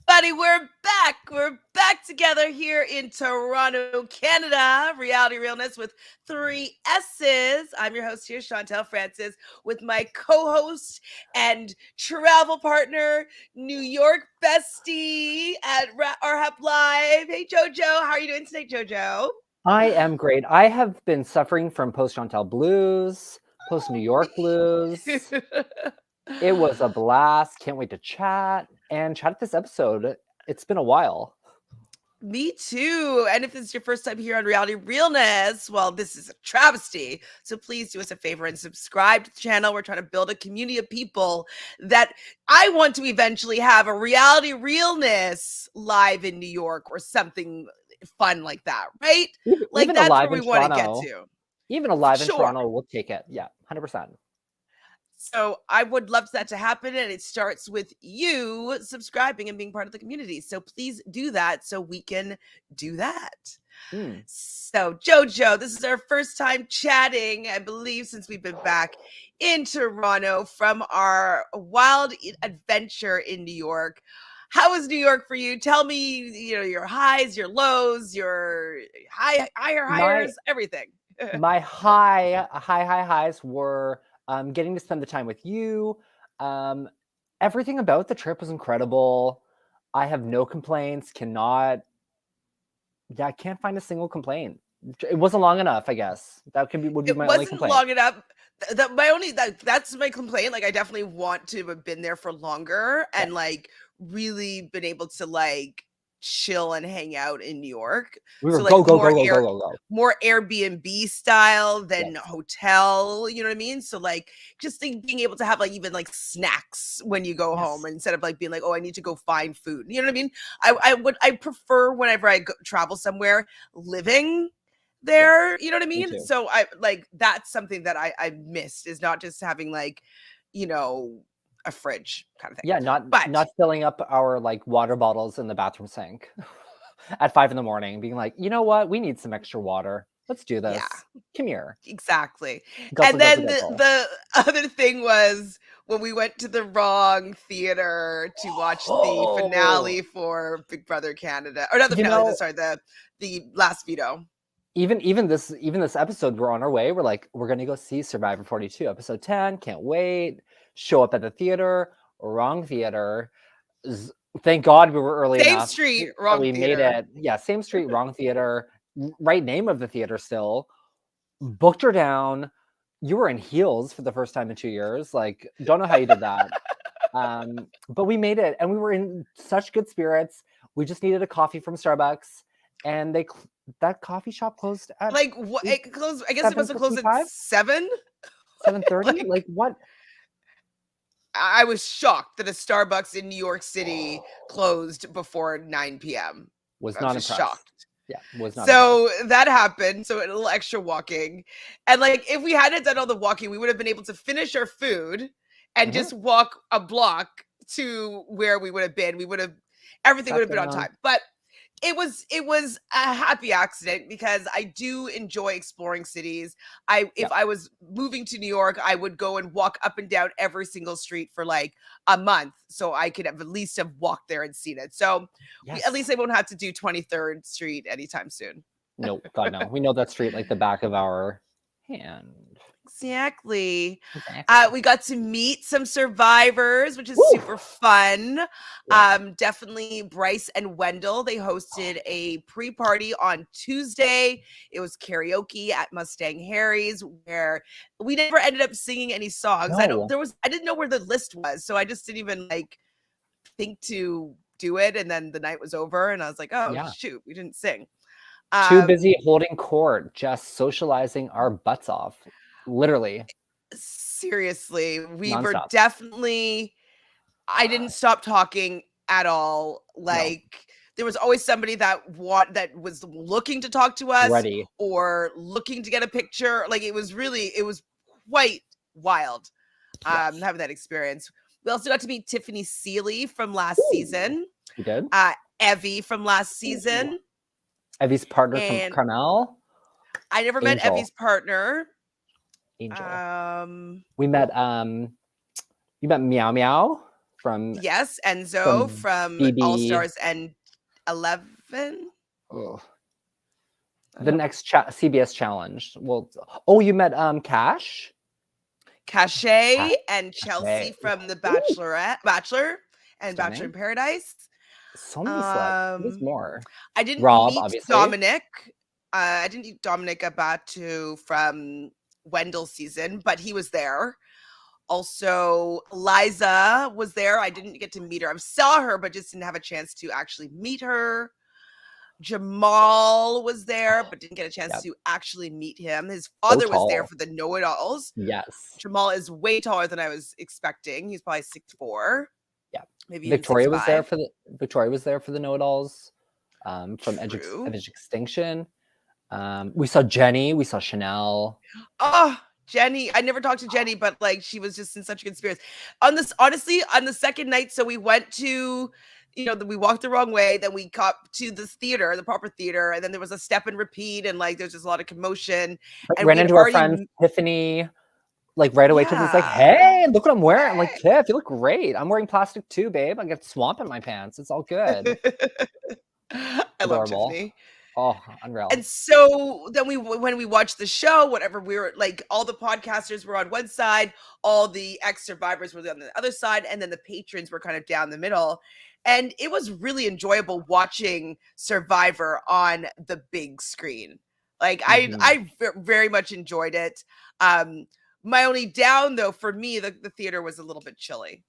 Buddy, we're back. We're back together here in Toronto, Canada. Reality Realness with three S's. I'm your host here, Chantele Francis, with my co-host and travel partner, New York bestie at RHAP Live. Hey, Jojo. How are you doing today, Jojo? I am great. I have been suffering from post-Chantal blues, post-New York blues. It was a blast. Can't wait to chat this episode. It's been a while. Me too. And if this is your first time here on Reality Realness, well, this is a travesty. So please do us a favor and subscribe to the channel. We're trying to build a community of people that I want to eventually have a Reality Realness live in New York or something fun like that, right? Like Even that's alive where we in want to get Toronto. to. Even alive in Sure. Toronto, we'll take it. Yeah, 100%. So I would love that to happen. And it starts with you subscribing and being part of the community. So please do that so we can do that. Mm. So Jojo, this is our first time chatting, I believe, since we've been back in Toronto from our wild adventure in New York. How was New York for you? Tell me, your highs, your lows, your higher My hires, everything. my highs were getting to spend the time with you. Everything about the trip was incredible. I have no complaints. I can't find a single complaint. It wasn't long enough, I guess. Would be It my only wasn't complaint. long enough. That's my complaint. Like I definitely want to have been there for longer Yeah. and like really been able to like chill and hang out in New York. We were So like go. more Airbnb style than Yes. hotel, you know what I mean? So like just being able to have like even like snacks when you go home Yes. instead of like being like, oh, I need to go find food. You know what I mean? I prefer whenever travel somewhere living Yes. there, you know what I Me mean? too. So I like that's something that I missed is not just having like, you know, a fridge kind of thing. Yeah, not But not filling up our like water bottles in the bathroom sink at 5 a.m, being like, you know what? We need some extra water. Let's do yeah, this. Come here. exactly. Guzzle, And guzzle, then guzzle. the other thing was when we went to the wrong theater to watch the Oh, finale for Big Brother Canada. Or not the you finale, know, sorry, the last veto. even this episode, we're on our way. We're like, we're gonna go see Survivor 42, episode 10. Can't wait. Show up at the theater. Wrong theater. Thank God we were early Same enough street, that wrong we made theater. it. Yeah, same street, wrong theater. Right name of the theater still. Booked her down. You were in heels for the first time in 2 years. Like, don't know how you did that. But we made it, and we were in such good spirits. We just needed a coffee from Starbucks, and that coffee shop closed at Like what eight, it closed, I guess it must have closed at 7:55, 7. 7:30. Like Like what? I was shocked that a Starbucks in New York City closed before 9 p.m. Was I was not just impressed. shocked. Yeah, was not impressed. So that happened. So a little extra walking. And like if we hadn't done all the walking, we would have been able to finish our food and Hmm. just walk a block to where we would have been. We would have everything would Sat have been on down. time. But it was a happy accident because I do enjoy exploring cities. If Yeah. I was moving to New York, I would go and walk up and down every single street for like a month so I could have at least have walked there and seen it. So at least Yes. I won't have to do 23rd Street anytime soon. No, God no. We know that street like the back of our hand. Exactly. Exactly. We got to meet some survivors, which is Woo! super fun. Yeah. Definitely Bryce and Wendell. They hosted a pre-party on Tuesday. It was karaoke at Mustang Harry's, where we never ended up singing any songs. No. I didn't know where the list was, so I just didn't even like think to do it. And then the night was over, and I was like, oh Yeah. shoot, we didn't sing. Too Um, busy holding court, just socializing our butts off. Literally, Seriously, we were nonstop. definitely I didn't stop talking at all. No. Like there was always somebody that was looking to talk to us Ready. or looking to get a picture. Like it was quite wild Yes. having that experience. We also got to meet Tiffany Seeley from last Ooh. season, You did? Evie from last Ooh. season, Evie's partner from and Carmel, I never met Angel. Evie's partner. Angel. Um We met you met Meow Meow. from Yes, Enzo from All BB. Stars and 11. Oh, I the don't next CBS challenge. Well, oh, you met Cash? Cachet and Cache. Chelsea from The Ooh, Bachelor and Bachelor in stunning. Paradise. So many celebs. Who's Um, more? I didn't Rob, meet obviously. Dominic. I didn't meet Dominic Abatu from Wendell's season, but he was there. Also, Liza was there. I didn't get to meet her. I saw her, but just didn't have a chance to actually meet her. Jamal was there, but didn't get a chance Yep. to actually meet him. His So father was there tall. for the know-it-alls. Yes. Jamal is way taller than I was expecting. He's probably 6'4", Yeah. maybe even 6'5". Victoria was there for the know-it-alls from Edge True. of Extinction. We saw Jenny. We saw Chanel. Oh, Jenny. I never talked to Jenny, but like she was just in such good spirits. Honestly, on the second night, so we went to, we walked the wrong way, then we got to this theater, the proper theater, and then there was a step and repeat, and like there's just a lot of commotion. And Ran we had into our already friend Tiffany. Like right away, Tiffany's like, yeah. "Hey, look what I'm wearing." I'm like, "Tiff, you look great. I'm wearing plastic too, babe. I got swamp in my pants. It's all good." I love Adorable. Tiffany. Oh, unreal. And so then when we watched the show, whatever, we were like, all the podcasters were on one side, all the ex-survivors were on the other side, and then the patrons were kind of down the middle. And it was really enjoyable watching Survivor on the big screen. Like I very much enjoyed it. My only down though for me, the theater was a little bit chilly,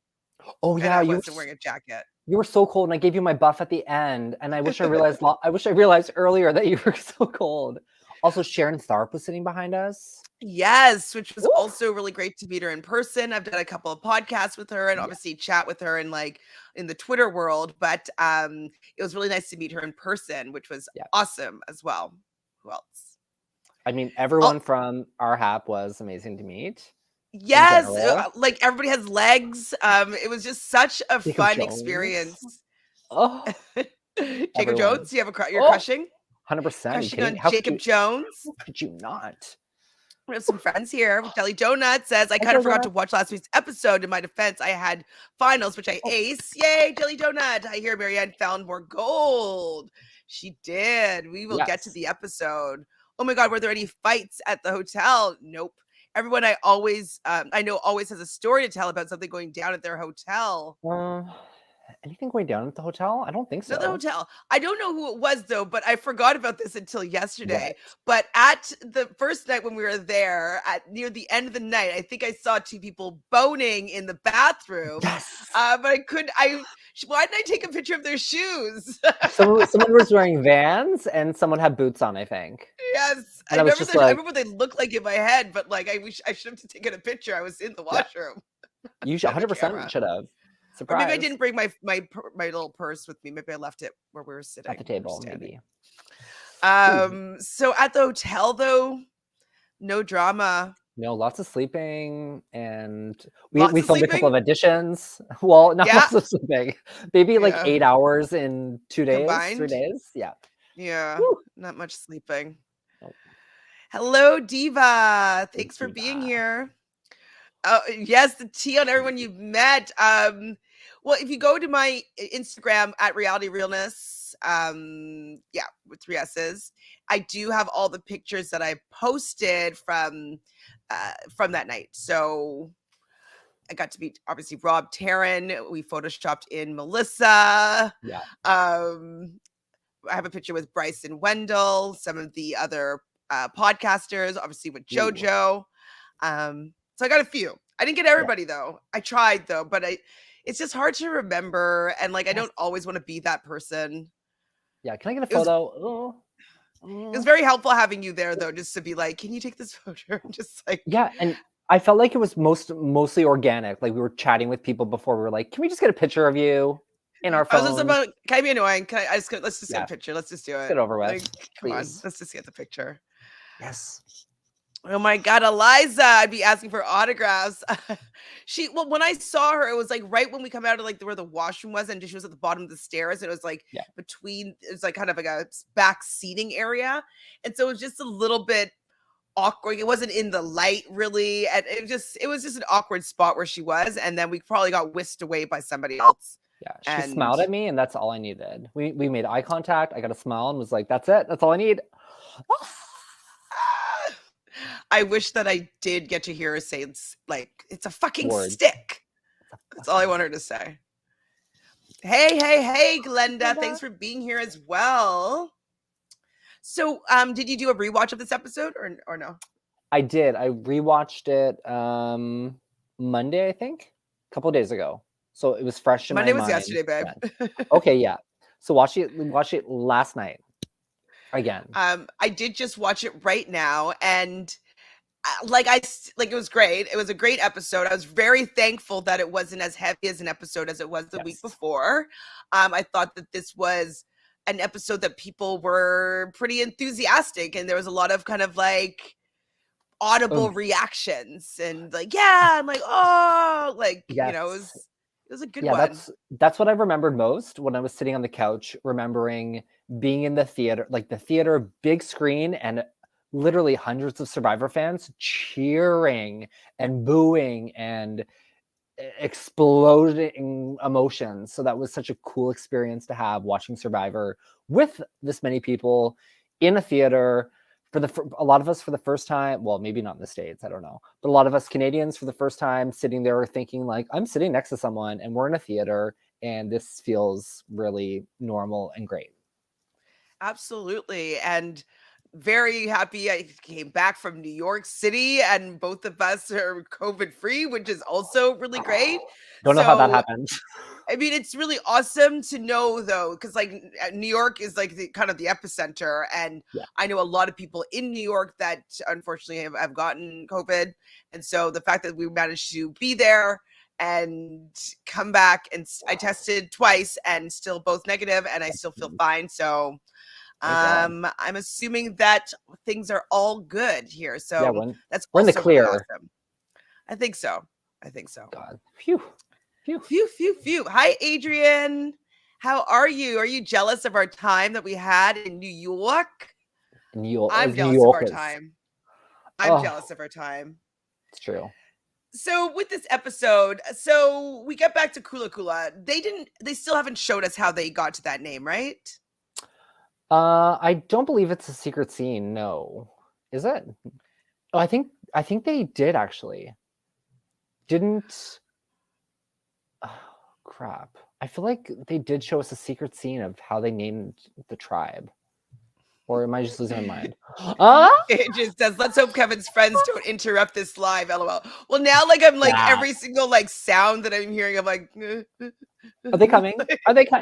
Oh and yeah, I wasn't wearing a jacket. you were so cold, and I gave you my buff at the end, and I wish I realized I wish I realized earlier that you were so cold. Also, Sharon Tharp was sitting behind us. Yes, which was Ooh. also really great to meet her in person. I've done a couple of podcasts with her and Yeah. obviously chat with her in like in the Twitter world, but it was really nice to meet her in person, which was Yeah. awesome as well. Who else? I mean, everyone from our HAP was amazing to meet. Yes, general. like everybody has legs. It was just such a Jacob fun Jones. experience. Oh, Jacob everyone. Jones, you're crushing? 100%. Crushing on Jacob Jones. How could you not? We have some friends here. Jelly Donut says, I Hi, kind of Jelly forgot to Donut. watch last week's episode. In my defense, I had finals, which I ace. Yay, Jelly Donut. I hear Marianne found more gold. She did. We will get to the episode. Oh my God, were there any fights at the hotel? Nope. Everyone I know always has a story to tell about something going down at their hotel. Anything going down at the hotel? I don't think so. Not the hotel. I don't know who it was though, but I forgot about this until yesterday. What? But at the first night when we were there, at near the end of the night, I think I saw two people boning in the bathroom. Yes. But why didn't I take a picture of their shoes? Someone was wearing Vans and someone had boots on, I think. Yes. And I was just like, remember what they looked like in my head, but like I should have taken a picture. I was in the washroom. You should 100% should have. Surprise. Or maybe I didn't bring my little purse with me. Maybe I left it where we were sitting. At the table, maybe. So at the hotel though, no drama. No, lots of sleeping, and we filmed a couple of additions. Well, not lots of sleeping. Maybe like 8 hours in 2 days, combined? 3 days. Yeah. Yeah. Woo. Not much sleeping. Nope. Hello, Diva. Thanks for being here. Yes, the tea on everyone you've met. Well, if you go to my Instagram at Reality Realness, with 3 S's, I do have all the pictures that I posted from that night. So I got to meet obviously Rob Taryn. We photoshopped in Melissa. Yeah. I have a picture with Bryce and Wendell, some of the other podcasters, obviously with Jojo. So I got a few. I didn't get everybody though. I tried though, but it's just hard to remember. And like, I don't always want to be that person. Yeah. Can I get a photo? It was very helpful having you there though, just to be like, can you take this photo? Just like, yeah. And I felt like it was mostly organic. Like we were chatting with people before. We were like, can we just get a picture of you in our phone? I was just about, can I be annoying? Let's just get a picture. Let's just do it. Get it over with. Like, come on, let's just get the picture. Yes. Oh my God, Eliza, I'd be asking for autographs. When I saw her, it was like right when we come out of like where the washroom was, and she was at the bottom of the stairs, and it was like it was like kind of like a back seating area. And so it was just a little bit awkward. It wasn't in the light really, and it was just an awkward spot where she was, and then we probably got whisked away by somebody else. Yeah, she And smiled at me, and that's all I needed. We made eye contact. I got a smile and was like, "That's it. That's all I need." I wish that I did get to hear her say it's a fucking Words. stick. That's all I want her to say. Hey, Glenda. Thanks Glenda. for being here as well. So, did you do a rewatch of this episode or no? I did. I rewatched it Monday, I think, a couple of days ago. So it was fresh in Monday my was mind. yesterday, babe. Okay, yeah. So watch it last night again. I did just watch it right now, and it was great. It was a great episode. I was very thankful that it wasn't as heavy as an episode as it was the week before. I thought that this was an episode that people were pretty enthusiastic, and there was a lot of kind of like audible reactions and like, yeah, I'm like, oh, like, Yes. it was a good one. That's what I remembered most when I was sitting on the couch, remembering being in the theater, like the theater, big screen, and literally hundreds of Survivor fans cheering and booing and exploding emotions. So that was such a cool experience to have, watching Survivor with this many people in a theater. A lot of us for the first time, well, maybe not in the States, I don't know, but a lot of us Canadians for the first time sitting there thinking like, I'm sitting next to someone and we're in a theater and this feels really normal and great. Absolutely. And very happy I came back from New York City, and both of us are COVID free, which is also really great. Don't know how that happened. I mean, it's really awesome to know though, because like New York is like the kind of the epicenter, and I know a lot of people in New York that unfortunately have gotten COVID, and so the fact that we managed to be there and come back, and I tested twice and still both negative, and I still feel fine. So I'm assuming that things are all good here. So that's we're in the also clear. really awesome. I think so. God, phew. Phew. Hi, Adrian. How are you? Are you jealous of our time that we had in New York? I'm jealous of our time. I'm jealous of our time. It's true. So with this episode, we get back to Kula Kula. They still haven't showed us how they got to that name, right? I don't believe it's a secret scene. No, is it? Oh, I think they did actually. Didn't? Oh, crap. I feel like they did show us a secret scene of how they named the tribe. Or am I just losing my mind? It just says, let's hope Kevin's friends don't interrupt this live, LOL. Well, now like I'm like every single like sound that I'm hearing, I'm like, are they coming?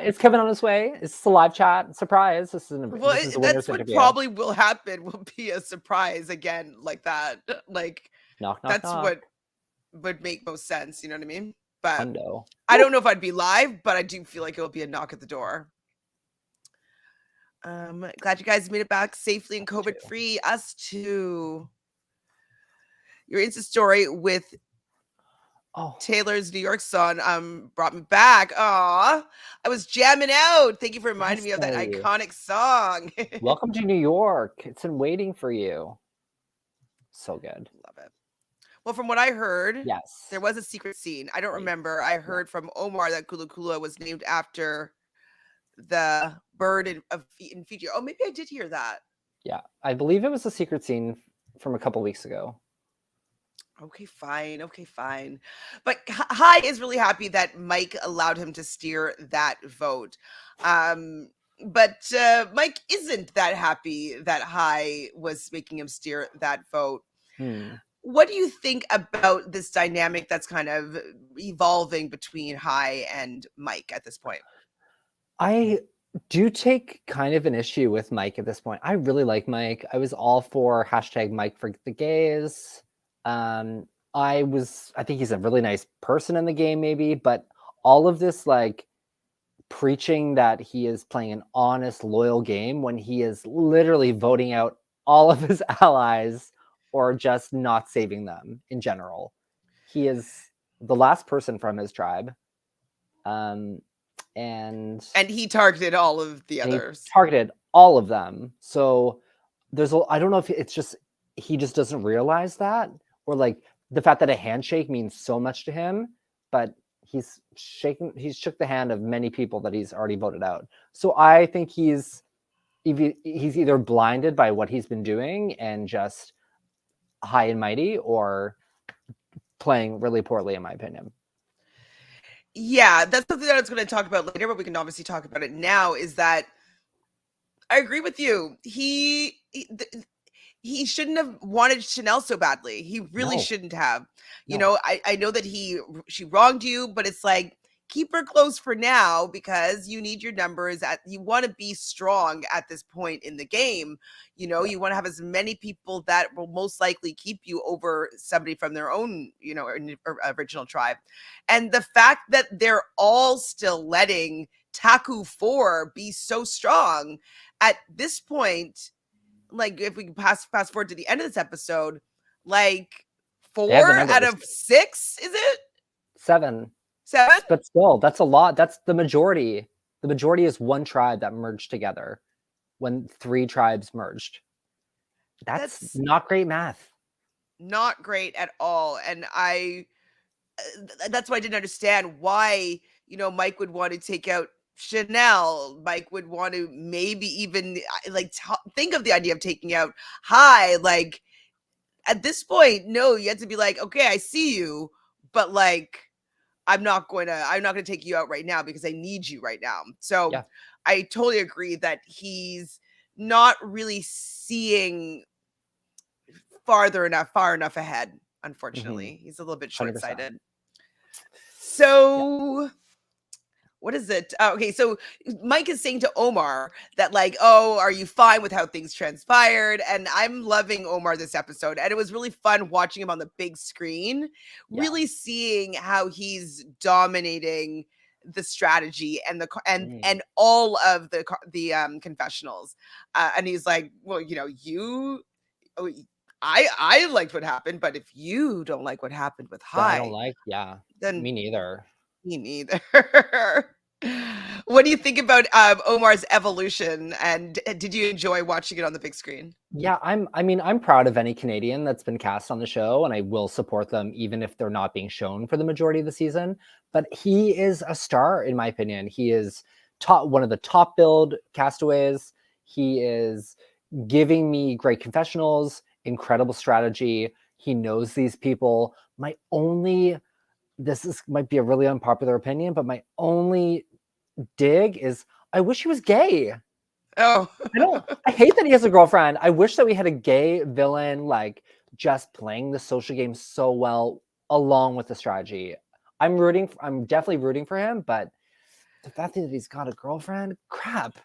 Is Kevin on his way? Is this a live chat? Surprise. This is that's what probably will happen, will be a surprise again like that. Like knock, that's knock. what would make most sense, you know what I mean? But Hundo. I don't know if I'd be live, but I do feel like it will be a knock at the door. Glad you guys made it back safely and COVID free. Us too. Your Insta story with Taylor's New York song brought me back. Aw, I was jamming out. Thank you for reminding me of that iconic song. Welcome to New York. It's been waiting for you. So good. Love it. Well, from what I heard, yes, there was a secret scene. I don't remember. I heard from Omar that Kula Kula was named after the bird in Fiji. Oh, maybe I did hear that. Yeah, I believe it was a secret scene from a couple weeks ago. Okay, fine. But Hai is really happy that Mike allowed him to steer that vote. But Mike isn't that happy that Hai was making him steer that vote. What do you think about this dynamic that's kind of evolving between Hai and Mike at this point? I do take kind of an issue with Mike at this point. I really like Mike. I was all for #Mike for the gays. I think he's a really nice person in the game, maybe, but all of this like preaching that he is playing an honest, loyal game when he is literally voting out all of his allies or just not saving them in general. He is the last person from his tribe. And he targeted all of the others. He targeted all of them. So I don't know if it's just he just doesn't realize that, or like the fact that a handshake means so much to him, but he's shook the hand of many people that he's already voted out. So I think he's either blinded by what he's been doing and just high and mighty, or playing really poorly, in my opinion. Yeah, that's something that I was going to talk about later, but we can obviously talk about it now. Is that I agree with you. He shouldn't have wanted Chanel so badly. He really No, shouldn't have. You no. know, I know that she wronged you, but it's like keep her close for now because you need your numbers you want to be strong at this point in the game. You know, Yeah. you want to have as many people that will most likely keep you over somebody from their own, you know, original tribe. And the fact that they're all still letting Taku 4 be so strong at this point, like if we fast forward to the end of this episode, like They have 4 the out numbers. of 6, is it 7, 7? but still, that's a lot. That's the majority. The majority is one tribe that merged together when 3 tribes merged. That's That's not great math. not great at all. And that's why I didn't understand why, you know, Mike would want to take out Chanel. Mike would want to maybe even like think of the idea of taking out High. Like at this point, no, you have to be like, okay, I see you, but like I'm not going to take you out right now because I need you right now. So Yeah. I totally agree that he's not really seeing far enough ahead. Unfortunately, he's a little bit 100%. short-sighted. Yeah. So what is it? Okay, so Mike is saying to Omar that like, oh, are you fine with how things transpired? And I'm loving Omar this episode, and it was really fun watching him on the big screen, Yeah. really seeing how he's dominating the strategy and and all of the confessionals. And he's like, well, you know, oh, I liked what happened, but if you don't like what happened with That I don't High, like. Yeah. then Me neither. me neither. What do you think about Omar's evolution? And did you enjoy watching it on the big screen? Yeah, I'm proud of any Canadian that's been cast on the show, and I will support them even if they're not being shown for the majority of the season. But he is a star, in my opinion. He is one of the top billed castaways. He is giving me great confessionals, incredible strategy. He knows these people. Might be a really unpopular opinion, but my only dig is I wish he was gay. Oh, I hate that he has a girlfriend. I wish that we had a gay villain, like just playing the social game so well along with the strategy. I'm definitely rooting for him, but the fact that he's got a girlfriend, crap.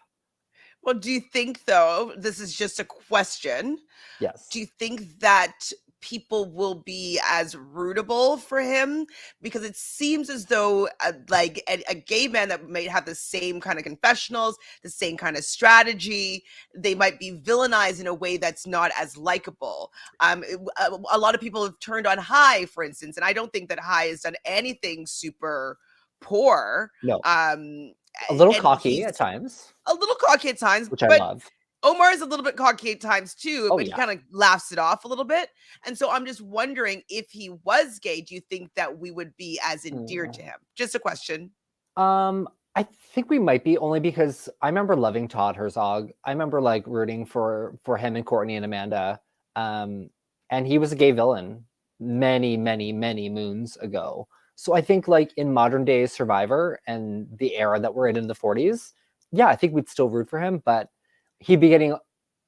well, do you think though, this is just a question, Yes. do you think that people will be as rootable for him? Because it seems as though like a gay man that might have the same kind of confessionals, the same kind of strategy, they might be villainized in a way that's not as likable. A lot of people have turned on High, for instance, and I don't think that High has done anything super poor. No. um A little and cocky he's at times, a little cocky at times, which I but love. Omar is a little bit cocky at times too, Oh but he yeah. kind of laughs it off a little bit. And so I'm just wondering, if he was gay, do you think that we would be as endeared to him? Just a question. I think we might be, only because I remember loving Todd Herzog. I remember like rooting for him and Courtney and Amanda. And he was a gay villain many, many, many moons ago. So I think like in modern day Survivor and the era that we're in the 40s, yeah, I think we'd still root for him, but he'd be getting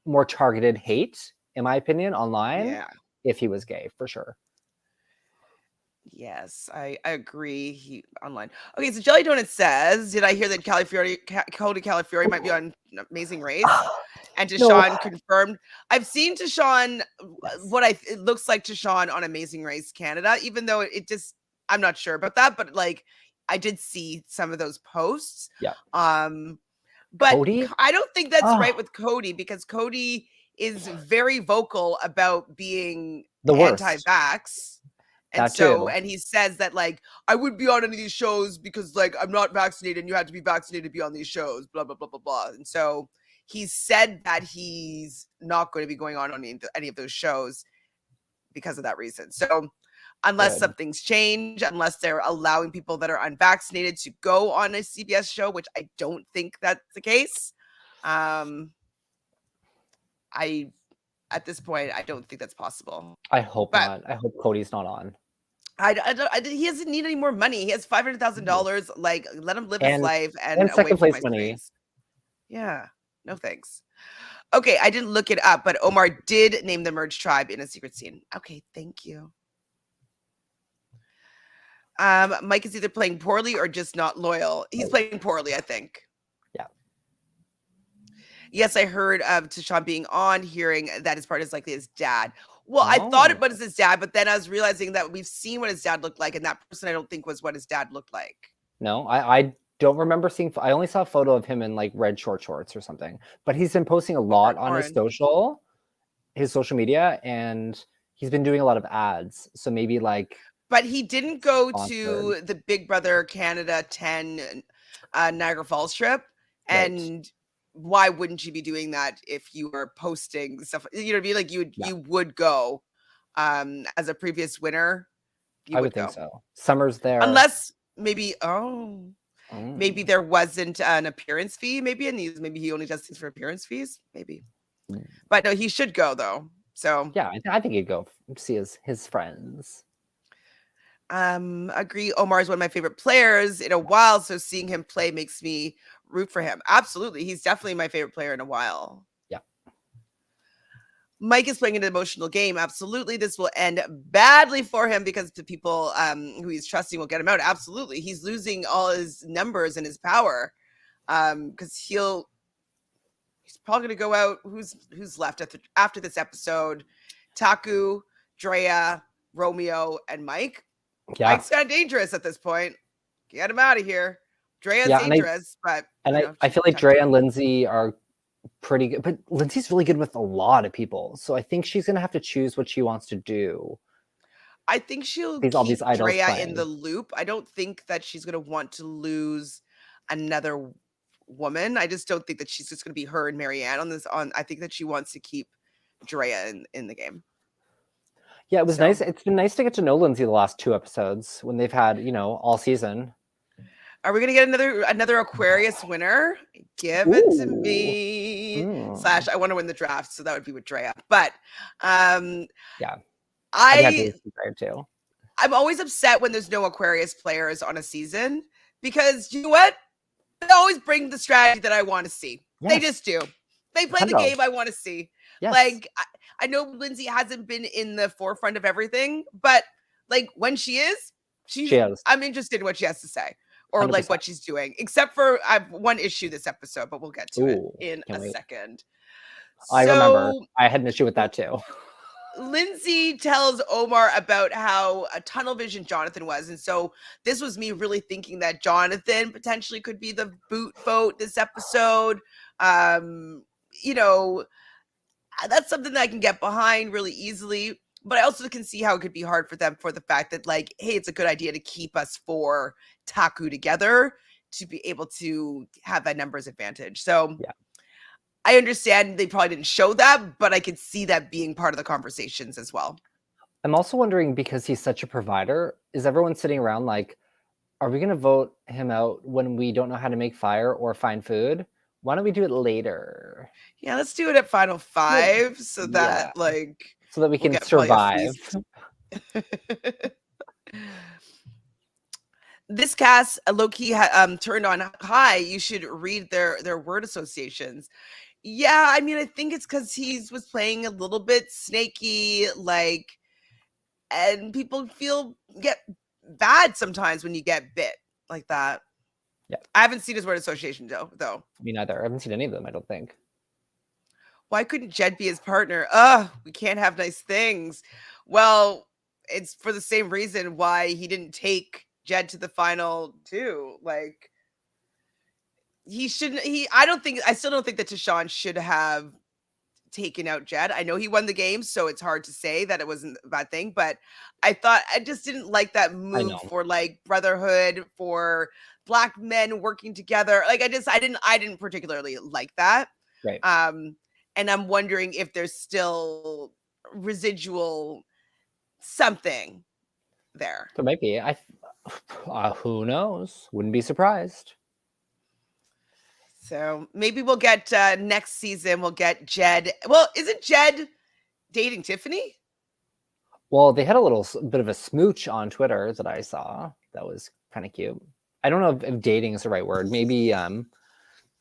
more targeted hate, in my opinion, online Yeah. if he was gay, for sure. Yes, I agree. He online. Okay, so Jelly Donut says, did I hear that Cody Calafiore might be on Amazing Race? And No. Tashawn confirmed. I've seen Tashawn, Yes. it looks like Tashawn on Amazing Race Canada, even though it just, I'm not sure about that, but like I did see some of those posts. Yeah. But Cody? I don't think that's Oh, right with Cody, because Cody is very vocal about being the worst. anti-vax. And That so, too. and he says that like, I wouldn't be on any of these shows because like I'm not vaccinated and you have to be vaccinated to be on these shows, blah, blah, blah, blah, blah. And so He's said that he's not going to be going on any of those shows because of that reason. So unless Good. something's changed, unless they're allowing people that are unvaccinated to go on a CBS show, which I don't think that's the case. I At this point, I don't think that's possible. I hope But not. I hope Cody's not on. he doesn't need any more money. He has $500,000. Like, let him live his And life and away second from place my money. face. Yeah, no thanks. Okay, I didn't look it up, but Omar did name the merge tribe in a secret scene. Okay, thank you. Mike is either playing poorly or just not loyal. He's playing poorly, I think. Yeah. Yes, I heard of Tashawn being on, hearing that his part is likely his dad. Well, I thought it was his dad, but then I was realizing that we've seen what his dad looked like, and that person I don't think was what his dad looked like. No, I don't remember seeing. I only saw a photo of him in like red short shorts or something. But he's been posting a lot on his social media, and he's been doing a lot of ads. So maybe like. But he didn't go to the Big Brother Canada 10 Niagara Falls trip, and why wouldn't you be doing that if you were posting stuff? You know what I mean? Like you would go as a previous winner. I would think so. Summer's there. Unless maybe maybe there wasn't an appearance fee, maybe, and maybe he only does things for appearance fees, maybe. But no, he should go though. So yeah, I think he'd go see his friends. Agree. Omar is one of my favorite players in a while, so seeing him play makes me root for him. Absolutely. He's definitely my favorite player in a while. Yeah. Mike is playing an emotional game. Absolutely. This will end badly for him because the people who he's trusting will get him out. Absolutely. He's losing all his numbers and his power because he's probably going to go out. Who's left after this episode? Taku, Drea, Romeo, and Mike. Yeah. Mike's kind of dangerous at this point. Get him out of here. Drea's dangerous, but I feel like Drea and Lindsay are pretty good, but Lindsay's really good with a lot of people, so I think she's gonna have to choose what she wants to do. I think she'll keep Drea in the loop. I don't think that she's gonna want to lose another woman. I just don't think that she's just gonna be her and Marianne I think that she wants to keep Drea in the game. Yeah, it was nice. It's been nice to get to know Lindsay the last 2 episodes when they've had, all season. Are we gonna get another Aquarius winner? Give it to me. / I want to win the draft, so that would be with Drea. But yeah, I'm always upset when there's no Aquarius players on a season because you know what? They always bring the strategy that I want to see. Yes. They just do. They play the game I want to see. Yes. Like I know Lindsay hasn't been in the forefront of everything, but like when she is, I'm interested in what she has to say or 100%. Like what she's doing, except for I have one issue this episode, but we'll get to it in a second. I remember I had an issue with that too. Lindsay tells Omar about how a tunnel vision Jonathan was. And so this was me really thinking that Jonathan potentially could be the boot vote this episode. That's something that I can get behind really easily, but I also can see how it could be hard for them for the fact that like, hey, it's a good idea to keep us 4 Taku together to be able to have that numbers advantage. So yeah. I understand they probably didn't show that, but I could see that being part of the conversations as well. I'm also wondering, because he's such a provider, is everyone sitting around like, are we going to vote him out when we don't know how to make fire or find food? Why don't we do it later? Yeah, let's do it at Final 5 so that so that we can survive. This cast low-key turned on high. You should read their word associations. Yeah, I mean, I think it's because he was playing a little bit snaky, and people get bad sometimes when you get bit like that. Yeah, I haven't seen his word association though. Me neither. I haven't seen any of them, I don't think. Why couldn't Jed be his partner? We can't have nice things. Well, it's for the same reason why he didn't take Jed to the final too. Like he shouldn't. I still don't think that Tashawn should have taken out Jed. I know he won the game, so it's hard to say that it wasn't a bad thing. But I just didn't like that move for like brotherhood, for Black men working together. Like I didn't particularly like that. Right. And I'm wondering if there's still residual something there. There might be. Who knows? Wouldn't be surprised. So maybe we'll get next season. We'll get Jed. Well, isn't Jed dating Tiffany? Well, they had a little bit of a smooch on Twitter that I saw. That was kind of cute. I don't know if dating is the right word. Maybe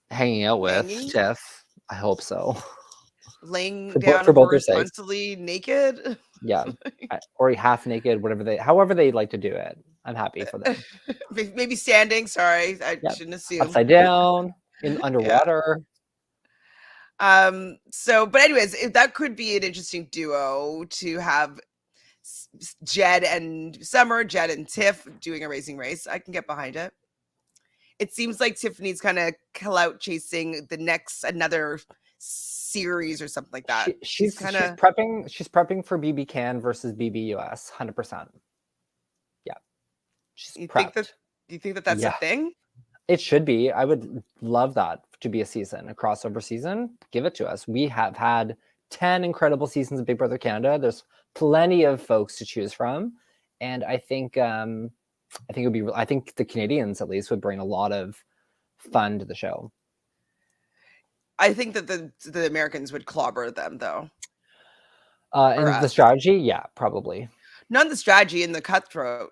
hanging out with Hanging? Tiff. I hope so. Laying For down both their sakes. horizontally naked? Yeah. Or half naked, however they like to do it. I'm happy for them. Maybe standing. Sorry, I shouldn't assume. Upside down, Yeah. underwater. So, but anyways, that could be an interesting duo to have Jed and Summer, Jed and Tiff doing a Raising Race. I can get behind it. It seems like Tiffany's kind of clout chasing another series or something like that. She's prepping. She's prepping for BB Can versus BB US. 100%. Yeah. You think that's a thing? It should be. I would love that to be a season, a crossover season. Give it to us. We have had 10 incredible seasons of Big Brother Canada. There's plenty of folks to choose from, and I think it would be. I think the Canadians at least would bring a lot of fun to the show. I think that the Americans would clobber them though. And the strategy, yeah, probably. Not the strategy, in the cutthroat.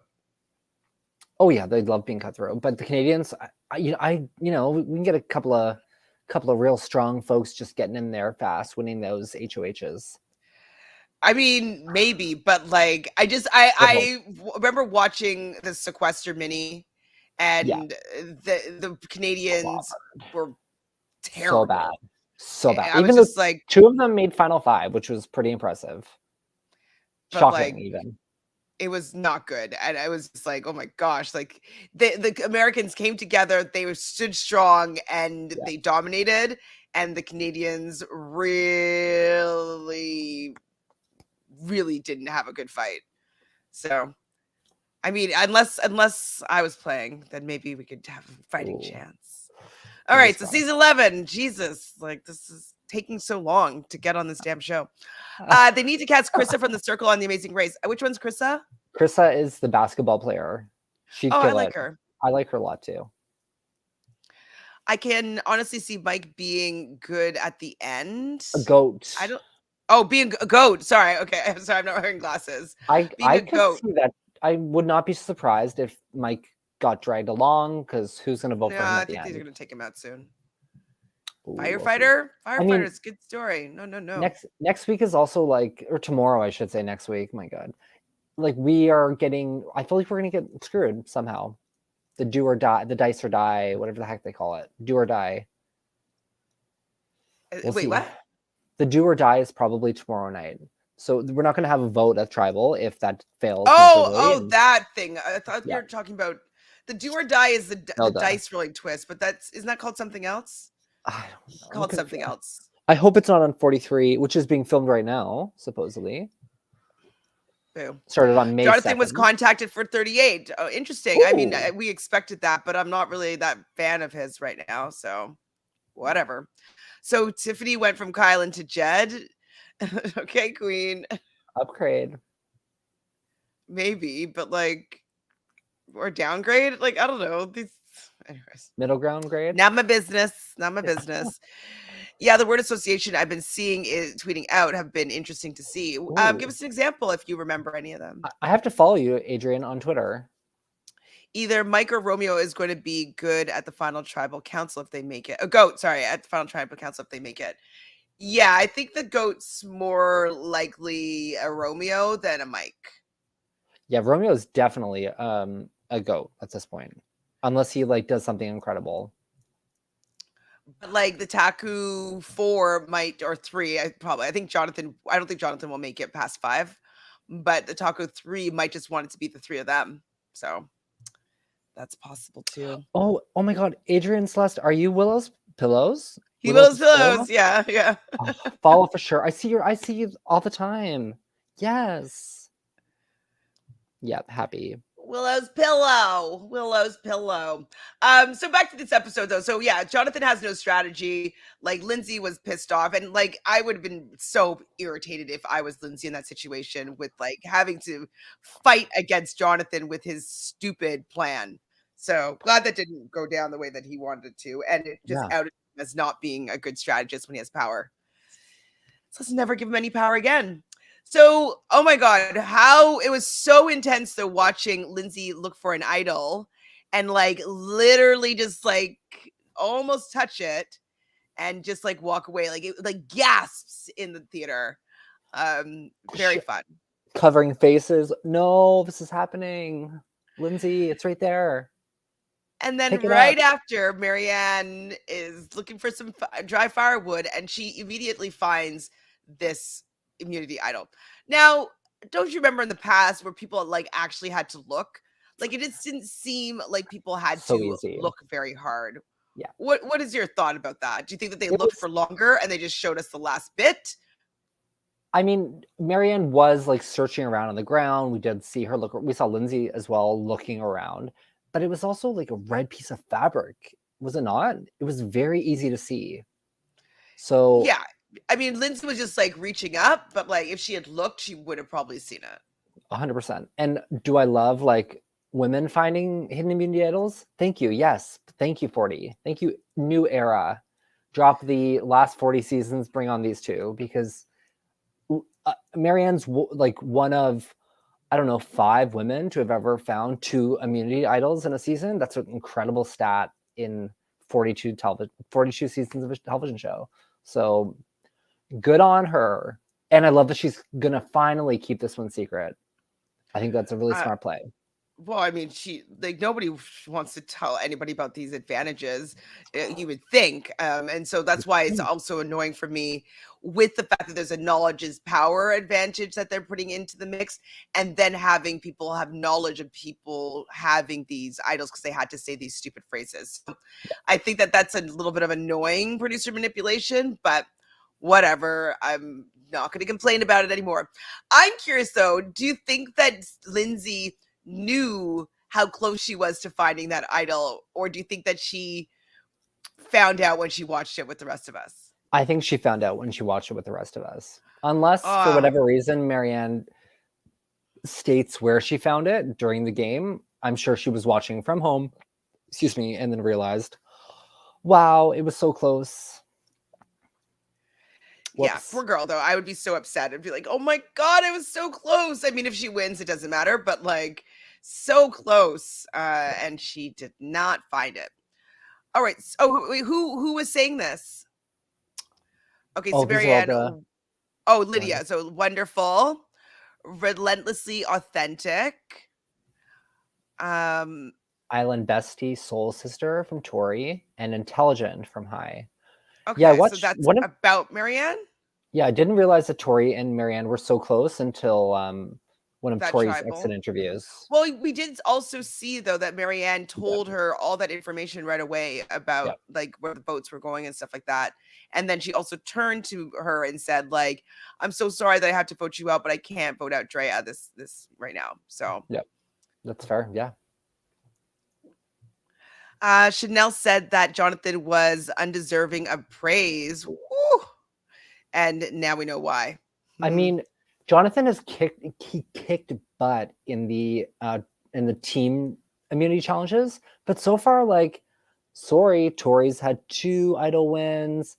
Oh yeah, they love being cutthroat. But the Canadians, we can get a couple of real strong folks just getting in there fast, winning those HOHs. I mean, maybe, but like, I remember watching the Sequester mini, and the Canadians were terrible. So bad. Even though like 2 of them made Final 5, which was pretty impressive. Shocking, even. It was not good, and I was just like, oh my gosh, like the Americans came together, they stood strong, and they dominated, and the Canadians really didn't have a good fight. So I mean, unless I was playing, then maybe we could have a fighting chance. All right, so season 11, Jesus, like this is taking so long to get on this damn show. They need to cast Krista from The Circle on The Amazing Race. Which one's Krista? Krista is the basketball player. I like her. I like her a lot too. I can honestly see Mike being good at the end. A goat. Being a goat. Sorry. Okay. I'm sorry. I'm not wearing glasses. I could see that. I would not be surprised if Mike got dragged along, because who's going to vote for him at the end? I think they're going to take him out soon. Firefighter? Firefighter is a good story. No. Next week is also or tomorrow, I should say, next week. My God. I feel like we're going to get screwed somehow. The do or die, the dice or die, whatever the heck they call it. Do or die. Wait, what? The do or die is probably tomorrow night. So we're not going to have a vote at Tribal if that fails. That thing. I thought you were talking about the do or die is the dice rolling twist, but isn't that called something else? I don't know. Called something else. I hope it's not on 43, which is being filmed right now, supposedly. Boom. Started on May 2nd. Jonathan was contacted for 38. Oh, interesting. Ooh. I mean, we expected that, but I'm not really that fan of his right now, so whatever. So Tiffany went from Kylan to Jed. Okay, Queen. Upgrade. Maybe, but or downgrade? I don't know. Anyways. Middle ground grade? Not my business. Yeah, the word association I've been seeing tweeting out have been interesting to see. Give us an example if you remember any of them. I have to follow you, Adrian, on Twitter. Either Mike or Romeo is going to be good at the final tribal council if they make it. Goat, sorry, at the final tribal council if they make it. Yeah, I think the goat's more likely a Romeo than a Mike. Yeah, Romeo is definitely a goat at this point, unless he does something incredible. But the Taku 4 might, or 3, I don't think Jonathan will make it past 5, but the Taku 3 might just want it to be the 3 of them. So that's possible too. Oh my God, Adrian Celeste, are you Willow's Pillows? Willow's Pillows, yeah. Oh, follow for sure. I see you all the time. Yes. Yeah, happy. Willow's pillow. Willow's pillow. So back to this episode though. So yeah, Jonathan has no strategy. Like Lindsay was pissed off, and like I would have been so irritated if I was Lindsay in that situation with like having to fight against Jonathan with his stupid plan. So glad that didn't go down the way that he wanted it to, and it just Yeah. outed him as not being a good strategist when he has power. So let's never give him any power again. So, oh my God, how it was so intense though watching Lindsay look for an idol and like literally just like almost touch it and just like walk away. Like it like gasps in the theater. Very fun. Covering faces. No, this is happening. Lindsay, it's right there. And then Pick it right up. after, Marianne is looking for some dry firewood, and she immediately finds this immunity idol. Now, don't you remember in the past where people like actually had to look? Like it just didn't seem like people had So to easy. look very hard. Yeah. What is your thought about that? Do you think that they It looked was, for longer and they just showed us the last bit? I mean, Marianne was like searching around on the ground. We did see her look. We saw Lindsay as well looking around, but it was also like a red piece of fabric, was it not? It was very easy to see. So Yeah. I mean, Lindsay was just like reaching up, but like if she had looked, she would have probably seen it. 100%. And do I love like women finding hidden immunity idols? Thank you. Yes. Thank you, 40. Thank you, new era. Drop the last 40 seasons, bring on these two, because Marianne's like one of, I don't know, 5 women to have ever found 2 immunity idols in a season. That's an incredible stat in 42 seasons of a television show. So good on her. And I love that she's gonna finally keep this one secret. I think that's a really smart play. Well, I mean, she like nobody wants to tell anybody about these advantages, you would think, and so that's why it's also annoying for me with the fact that there's a knowledge is power advantage that they're putting into the mix, and then having people have knowledge of people having these idols because they had to say these stupid phrases. So I think that that's a little bit of annoying producer manipulation, but whatever. I'm not going to complain about it anymore. I'm curious though. Do you think that Lindsay knew how close she was to finding that idol, or do you think that she found out when she watched it with the rest of us? I think she found out when she watched it with the rest of us. Unless for whatever reason Marianne states where she found it during the game. I'm sure she was watching from home, excuse me, and then realized, wow, it was so close. Whoops. Yeah, poor girl though. I would be so upset. I'd be like, oh my God, it was so close. I mean, if she wins, it doesn't matter, but like so close. And she did not find it. All right. So who was saying this? Okay, so Marianne. Oh, Lydia. So wonderful, relentlessly authentic. Island bestie, soul sister from Tori, and intelligent from High. Okay, yeah, so that's about Marianne? Yeah, I didn't realize that Tori and Marianne were so close until one of Tori's exit interviews. Well, we did also see though that Marianne told her all that information right away about like where the votes were going and stuff like that. And then she also turned to her and said, like, I'm so sorry that I have to vote you out, but I can't vote out Drea this right now. So that's fair. Yeah. Chanel said that Jonathan was undeserving of praise. Woo! And now we know why. I mean, Jonathan has kicked butt in the team immunity challenges, but so far, like, sorry, Tori's had 2 idol wins.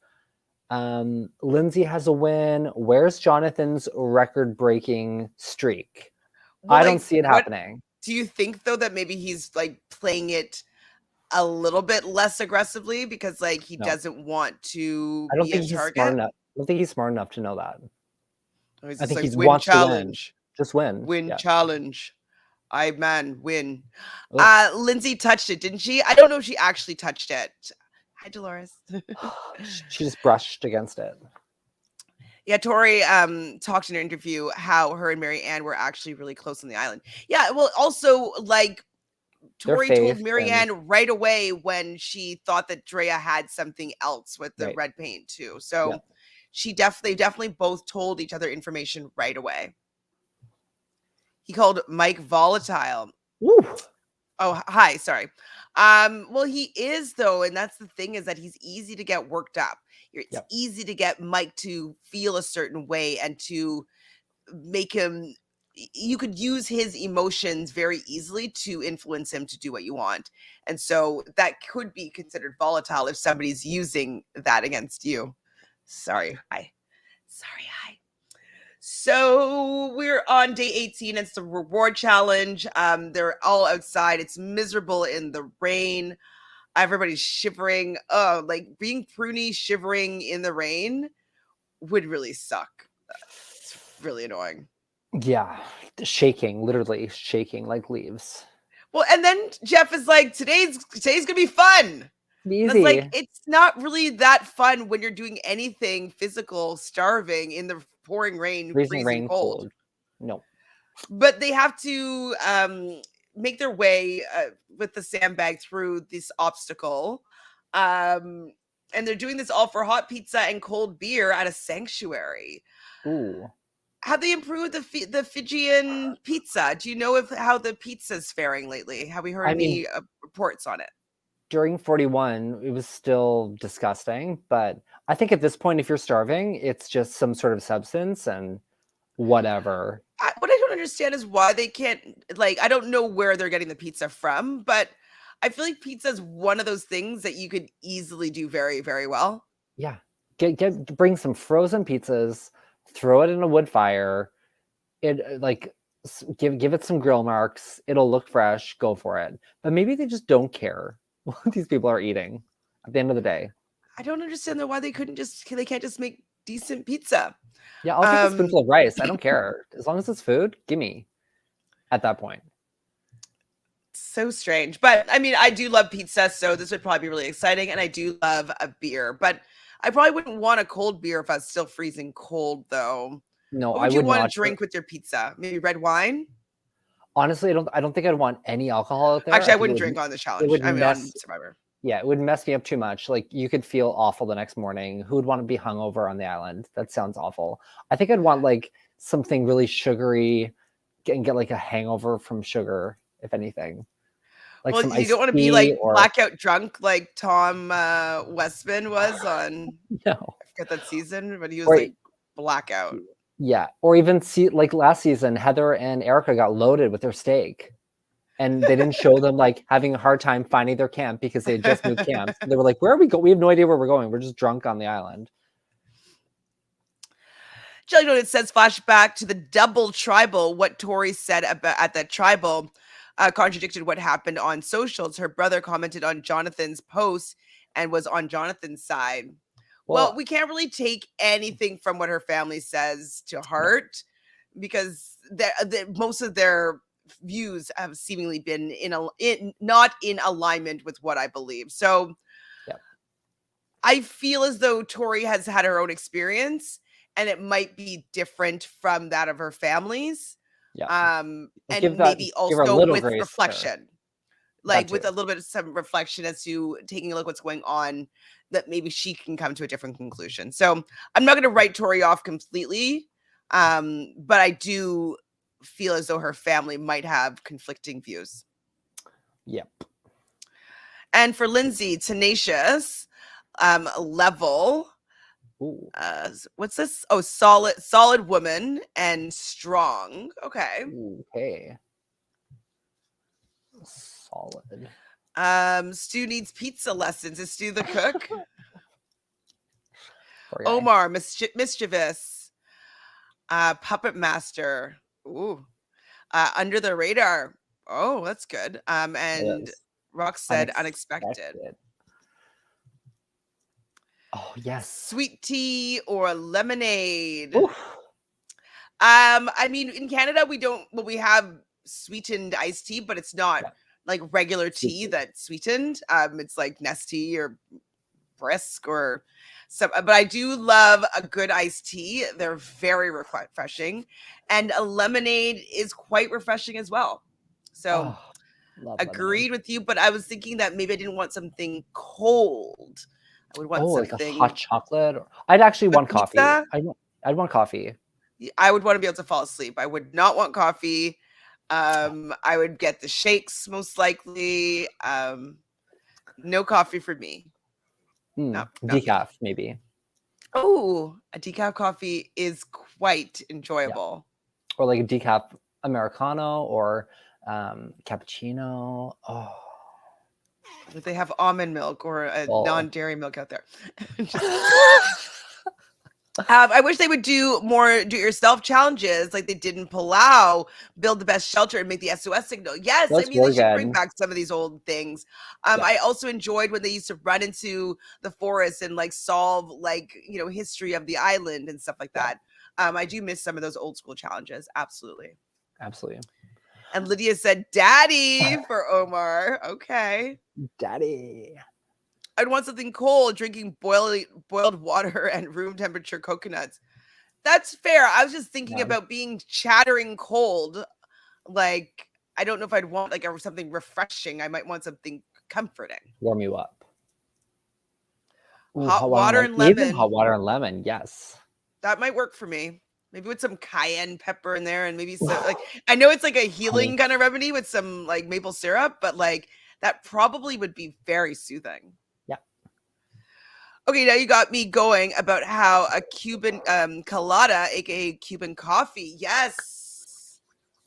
Lindsay has a win. Where's Jonathan's record-breaking streak? Well, I don't see it happening. Do you think though that maybe he's like playing it a little bit less aggressively because like he doesn't want to be a target? Smart enough. I don't think he's smart enough to know that. I think like, he wants challenge. To win. Just win. Win challenge. Win. Lindsay touched it, didn't she? I don't know if she actually touched it. Hi, Dolores. She just brushed against it. Yeah, Tori talked in her interview how her and Marianne were actually really close on the island. Yeah, well, also like Tori told Marianne right away when she thought that Drea had something else with the red paint too. So she definitely both told each other information right away. He called Mike volatile. Woo. Oh, hi, sorry. Well, he is though, and that's the thing is that he's easy to get worked up. It's Yep. easy to get Mike to feel a certain way and to make him you could use his emotions very easily to influence him to do what you want. And so that could be considered volatile if somebody's using that against you. Sorry. Hi. Sorry. Hi. So we're on day 18. It's the reward challenge. They're all outside. It's miserable in the rain. Everybody's shivering. Oh, like being pruny shivering in the rain would really suck. It's really annoying. Yeah. Shaking, literally shaking like leaves. Well, and then Jeff is like, today's gonna be fun. And it's like, Easy. it's not really that fun when you're doing anything physical, starving in the pouring rain, Freezing freezing rain cold. cold. No. But they have to make their way with the sandbag through this obstacle. Um, and they're doing this all for hot pizza and cold beer at a sanctuary. Ooh. Have they improved the Fijian pizza? Do you know how the pizza's faring lately? Have we heard I mean, any reports on it? during 41, it was still disgusting. But I think at this point, if you're starving, it's just some sort of substance and whatever. What I don't understand is why they can't, like, I don't know where they're getting the pizza from, but I feel like pizza is one of those things that you could easily do very, very well. Yeah. Bring some frozen pizzas, throw it in a wood fire. It like give it some grill marks. It'll look fresh. Go for it. But maybe they just don't care what these people are eating at the end of the day. I don't understand though why they can't just make decent pizza. Yeah, I'll take a Um, spoonful of rice. I don't care. As long as it's food, gimme at that point. so strange. But I mean, I do love pizza, so this would probably be really exciting. And I do love a beer, but I probably wouldn't want a cold beer if I was still freezing cold, though. No, What I would you would want not. to drink with your pizza? Maybe red wine? Honestly, I don't think I'd want any alcohol out there. Actually, I I think wouldn't drink on the it challenge. would I mean, on mess Survivor. yeah, it would mess me up too much. Like you could feel awful the next morning. Who would want to be hungover on the island? That sounds awful. I think I'd want like something really sugary and get like a hangover from sugar, if anything. Like Well, some you don't iced want to be tea like or blackout drunk like Tom Westman was on, no. I forget that season, but he was Or like blackout. yeah, or even see like last season, Heather and Erica got loaded with their steak. And they didn't show them like having a hard time finding their camp because they had just moved camps. They were like, "Where are we going? We have no idea where we're going. We're just drunk on the island." Jelly Donut says flashback to the double tribal. What Tori said about at that tribal contradicted what happened on socials. Her brother commented on Jonathan's post and was on Jonathan's side. Well, Well, we can't really take anything from what her family says to no, heart because most of their views have seemingly been not in alignment with what I believe. So yeah, I feel as though Tori has had her own experience and it might be different from that of her family's. yeah. And maybe Give her a also little with grace there. reflection, That like too. with a little bit of some reflection as to taking a look what's going on, that maybe she can come to a different conclusion. So I'm not going to write Tori off completely, but I do feel as though her family might have conflicting views. Yep. And for Lindsay, tenacious, level. Ooh. What's this? Oh, solid woman and strong. Okay. Okay. Solid. Stu needs pizza lessons. Is Stu the cook? Poor guy. Omar, mischievous. Puppet master. Ooh. Under the radar. Oh, that's good. It And is Rock said unexpected. Oh yes. Sweet tea or lemonade. Oof. I mean, in Canada, we have sweetened iced tea, but it's not Yeah. like regular Sweet tea tea. that's sweetened. It's like Nestea or Brisk or some, but I do love a good iced tea. They're very refreshing, and a lemonade is quite refreshing as well. So Oh, love lemonade. agreed with you, but I was thinking that maybe I didn't want something cold. I would want Oh, like a something hot chocolate. I'd actually with want coffee. pizza. I'd want coffee. I would want to be able to fall asleep. I would not want coffee. I would get the shakes most likely. No coffee for me. Not me. Decaf, maybe. Oh, a decaf coffee is quite Yeah. enjoyable. Or like a decaf Americano or cappuccino. Oh, If they have almond milk or a oh. non-dairy milk out there. I wish they would do more do-it-yourself challenges like they did in Palau, build the best shelter and make the SOS signal. Yes, I Those mean, they were should bring good. back some of these old things. Yeah. I also enjoyed when they used to run into the forest and like solve like, history of the island and stuff like Yeah. that. I do miss some of those old school challenges. Absolutely. Absolutely. And Lydia said, Daddy for Omar. Okay. Daddy. I'd want something cold, drinking boiled water and room temperature coconuts. That's fair. I was just thinking Yeah. about being chattering cold. Like, I don't know if I'd want like something refreshing. I might want something comforting. Warm you up. Ooh, Hot water and lemon. Even hot water and lemon, yes. That might work for me. Maybe with some cayenne pepper in there and maybe some like I know it's like a healing kind of remedy with some like maple syrup, but like that probably would be very soothing. Yeah. Okay, now you got me going about how a Cuban colada, aka Cuban coffee. Yes.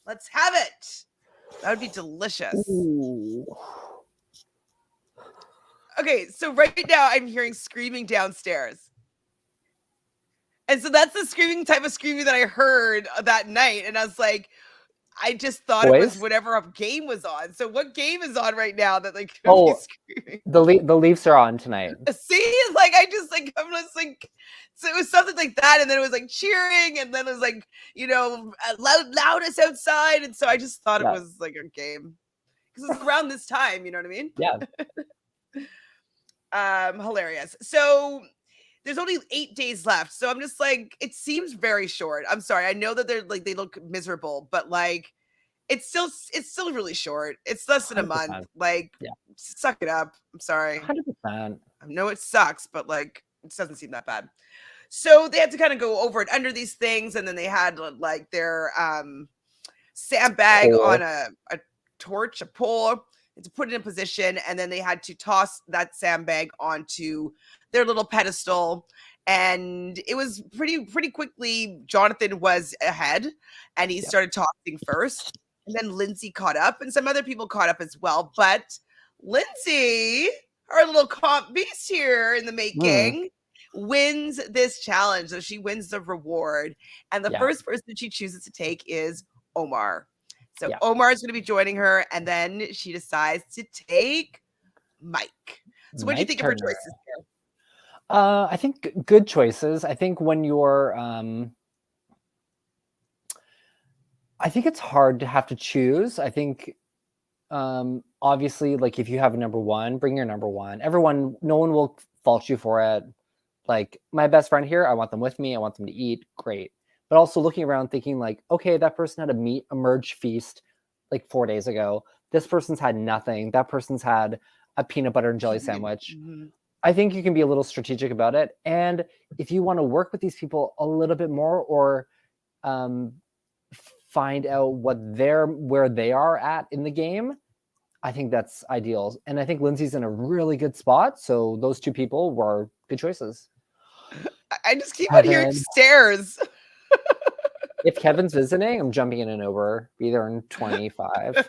Let's have it. That would be delicious. Ooh. Okay, so right now I'm hearing screaming downstairs. And so that's the screaming type of screaming that I heard that night. And I was like, I just thought it was whatever game was on. So what game is on right now that like oh, screaming? The Leafs are on tonight. See, like I just like I'm just like so it was something like that, and then it was like cheering, and then it was like loudness outside, and so I just thought it was like a game because it's around this time, you know what I mean? Yeah. Hilarious. So there's only 8 days left, so I'm just like it seems very short. I'm sorry, I know that they're like they look miserable, but like it's still really short. It's less than a month. 100%. Like, suck it up. I'm sorry. 100%. I know it sucks, but like it doesn't seem that bad. So they had to kind of go over and under these things, and then they had like their sandbag on a torch, a pole, to put it in position, and then they had to toss that sandbag onto their little pedestal. And it was pretty quickly. Jonathan was ahead, and he started tossing first. And then Lindsay caught up, and some other people caught up as well. But Lindsay, our little comp beast here in the making, wins this challenge. So she wins the reward. And the first person she chooses to take is Omar. So Omar is going to be joining her, and then she decides to take Mike. So what do you think of her choices here? I think good choices. I think when you're I think it's hard to have to choose. I think obviously like if you have a number one, bring your number one. No one will fault you for it. Like my best friend here, I want them with me. I want them to eat. Great. But also looking around thinking like, okay, that person had a meat emerge feast like 4 days ago. This person's had nothing. That person's had a peanut butter and jelly sandwich. Mm-hmm. I think you can be a little strategic about it. And if you want to work with these people a little bit more or find out where they are at in the game, I think that's ideal. And I think Lindsay's in a really good spot. So those two people were good choices. I just keep on hearing stairs. If Kevin's visiting, I'm jumping in an Uber. Be there in 25.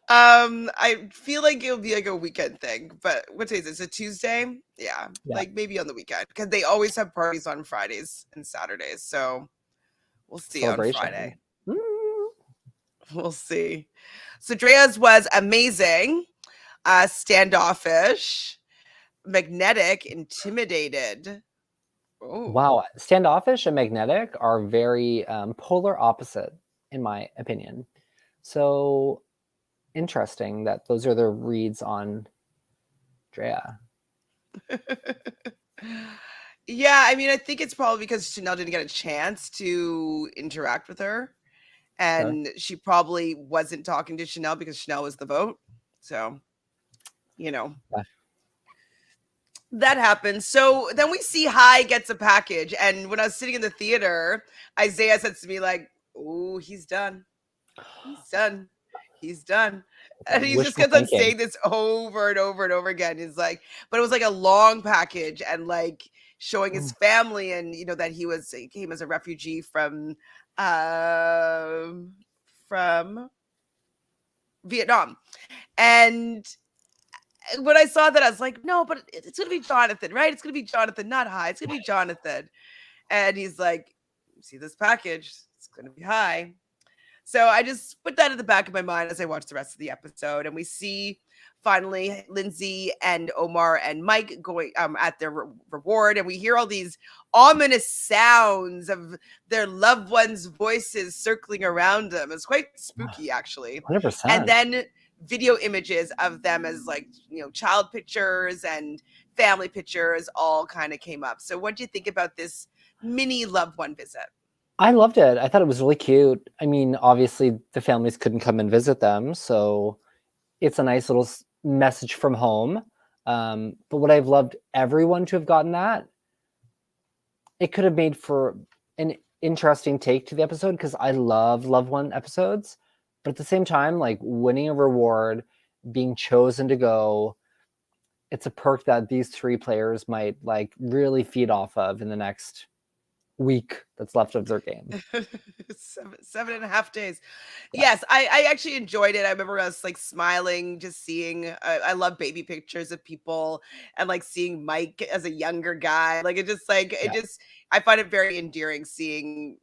I feel like it'll be like a weekend thing, but what day is it? It's a Tuesday? Yeah, like maybe on the weekend because they always have parties on Fridays and Saturdays. So we'll see on Friday. We'll see. So Drea's was amazing, standoffish, magnetic, intimidated. Ooh. Wow, standoffish and magnetic are very polar opposite, in my opinion. So interesting that those are the reads on Drea. Yeah, I mean, I think it's probably because Chanel didn't get a chance to interact with her. And she probably wasn't talking to Chanel because Chanel was the vote. So, that happens. So then we see Hai gets a package. And when I was sitting in the theater, Isaiah said to me, like, Oh, he's done. He's done. He's done. And he just Wishful kept on thinking. saying this over and over and over again. He's like, but it was like a long package and like showing his family and that he came as a refugee um from Vietnam. And when I saw that, I was like, no, but it's gonna be Jonathan, right? It's gonna be Jonathan, not High. It's gonna be Jonathan. And he's like, see this package, it's gonna be High. So I just put that in the back of my mind as I watch the rest of the episode, and we see finally Lindsay and Omar and Mike going at their reward, and we hear all these ominous sounds of their loved ones' voices circling around them. It's quite spooky, actually. 100%. And then video images of them as like child pictures and family pictures all kind of came up. So what do you think about this mini loved one visit? I loved it. I thought it was really cute. I mean, obviously the families couldn't come and visit them, so it's a nice little message from home. But what I've loved everyone to have gotten that, it could have made for an interesting take to the episode because I love loved one episodes. But at the same time, like winning a reward, being chosen to go, it's a perk that these three players might like really feed off of in the next week that's left of their game. 7.5 days. Yeah. Yes, I actually enjoyed it. I remember us like smiling, just seeing. I love baby pictures of people and like seeing Mike as a younger guy. Like it Yeah. just I find it very endearing seeing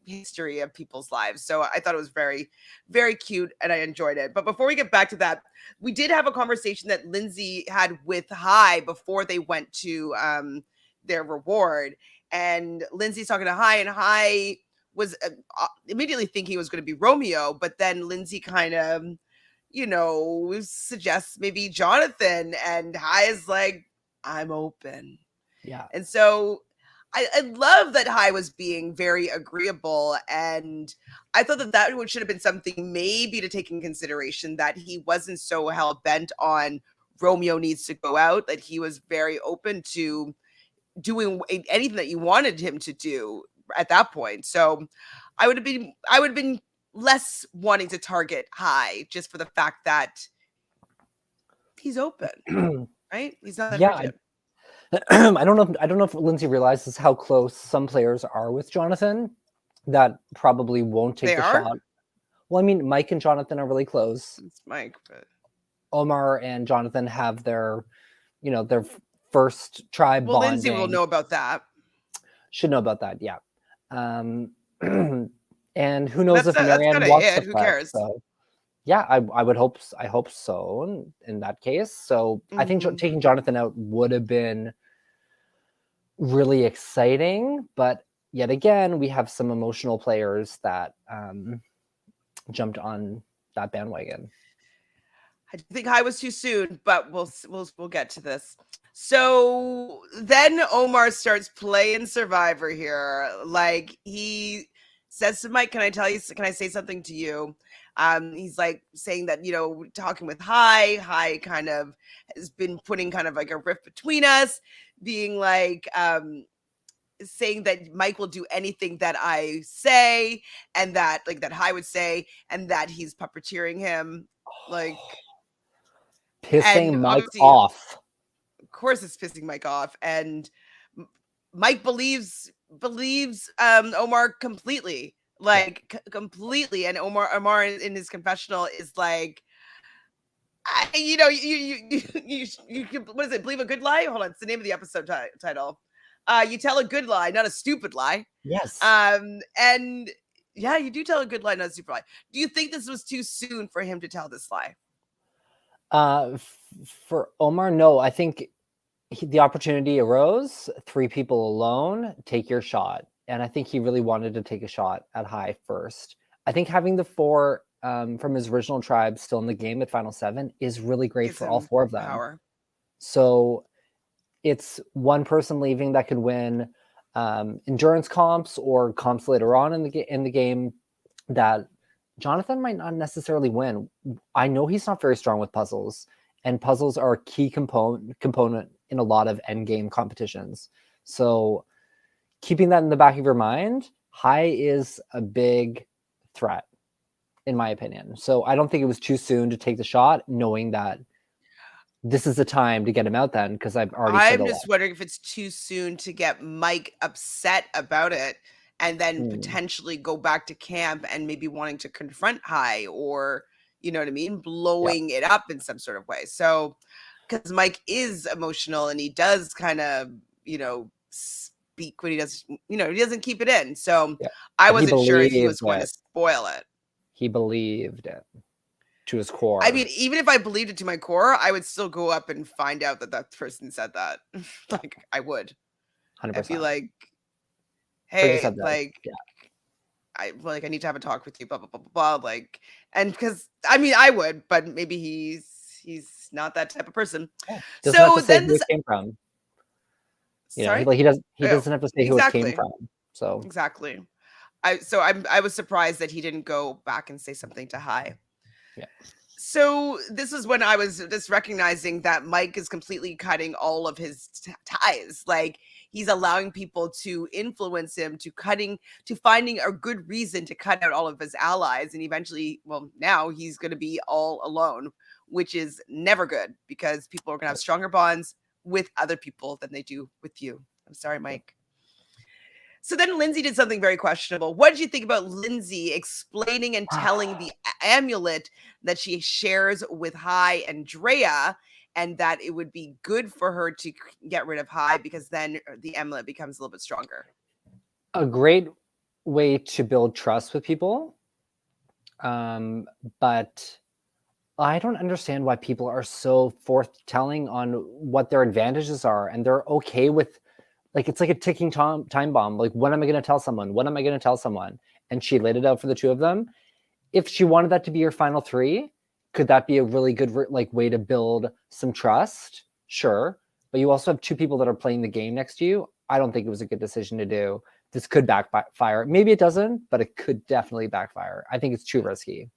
history of people's lives. So I thought it was very, very cute and I enjoyed it. But before we get back to that, we did have a conversation that Lindsay had with High before they went to their reward. And Lindsay's talking to High, and High was immediately thinking it was going to be Romeo, but then Lindsay kind of, suggests maybe Jonathan, and High is like, I'm open. Yeah. And so I love that High was being very agreeable, and I thought that should have been something maybe to take in consideration, that he wasn't so hell bent on Romeo needs to go out, that he was very open to doing anything that you wanted him to do at that point. So I would have been less wanting to target High just for the fact that he's open, right? He's not that Yeah. rigid. I don't know if Lindsay realizes how close some players are with Jonathan that probably won't take They the are? shot. Well, I mean, Mike and Jonathan are really close. It's Mike, but Omar and Jonathan have their first tribe well, bonding. Lindsay will know about that. Should know about that, yeah. And who knows if That's Marianne kind of wants it. to Who flex, cares? so yeah, I would hope I hope so in that case. So I think taking Jonathan out would have been really exciting, but yet again, we have some emotional players that jumped on that bandwagon. I think High was too soon, but we'll get to this. So then Omar starts playing Survivor here. Like he says to Mike, "Can I say something to you?" He's like saying that talking with High kind of has been putting kind of like a rift between us, being like saying that Mike will do anything that I say, and that High would say, and that he's puppeteering him, like. Pissing And Mike obviously, off. of course, it's pissing Mike off, and Mike believes Omar completely, like completely, and Omar in his confessional is like, what is it? Believe a good lie? Hold on, it's the name of the episode title. You tell a good lie, not a stupid lie. Yes. And yeah, you do tell a good lie, not a stupid lie. Do you think this was too soon for him to tell this lie? For Omar, no. I think the opportunity arose. 3 people alone, take your shot. And I think he really wanted to take a shot at High first. I think having the 4 from his original tribe still in the game at Final 7 is really great for all 4 of them. Power. So it's one person leaving that could win endurance comps or comps later on in the game that Jonathan might not necessarily win. I know he's not very strong with puzzles, and puzzles are a key component in a lot of endgame competitions. So keeping that in the back of your mind, Hai is a big threat, in my opinion. So I don't think it was too soon to take the shot, knowing that this is the time to get him out then, because I've already said I'm a just lot. wondering if it's too soon to get Mike upset about it and then Mm, potentially go back to camp and maybe wanting to confront High or, you know what I mean, yeah. blowing it up in some sort of way. So, because Mike is emotional and he does kind of, speak when he does, he doesn't keep it in. So Yeah. I But he wasn't sure if he was believed going to it. spoil it. He believed it to his I core. mean, even if I believed it to my core, I would still go up and find out that that person said that. Yeah, Like, I would. I'd be 100%. like, Heard you "Hey, said this. like, Yeah. I need to have a talk with you, blah blah blah blah blah." Like, and because I mean, I would, but maybe he's not that type of person. Yeah. Doesn't have So to say then who this, it came from. sorry, He oh, doesn't have to say who it came exactly, from. So exactly. I was surprised that he didn't go back and say something to High. yeah. So this is when I was just recognizing that Mike is completely cutting all of his ties. Like he's allowing people to influence him to finding a good reason to cut out all of his allies. And eventually, well, now he's going to be all alone, which is never good because people are going to have stronger bonds with other people than they do with you. I'm sorry, Mike. So then Lindsay did something very questionable. What did you think about Lindsay explaining and telling the amulet that she shares with High and Drea, and that it would be good for her to get rid of High because then the amulet becomes a little bit stronger? A great way to build trust with people. But I don't understand why people are so forthtelling on what their advantages are, and they're okay with, like, it's like a ticking time bomb. Like, when am I going to tell someone? When am I going to tell someone? And she laid it out for the two of them. If she wanted that to be your final three, could that be a really good way to build some trust? Sure, but you also have two people that are playing the game next to you. I don't think it was a good decision to do. This could backfire. Maybe it doesn't, but it could definitely backfire. I think it's too risky.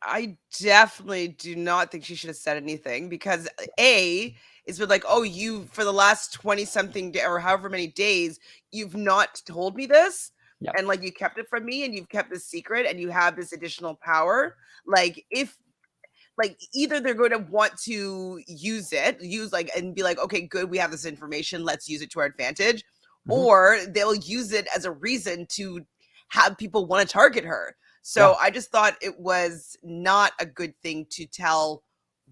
I definitely do not think she should have said anything because A is been like, oh, you for the last 20 something or however many days, you've not told me this. Yep. And like you kept it from me and you've kept this secret and you have this additional power. Like if like either they're going to want to use like and be like, okay, good, we have this information, let's use it to our advantage, Mm-hmm. or they'll use it as a reason to have people want to target her. Yeah. So I just thought it was not a good thing to tell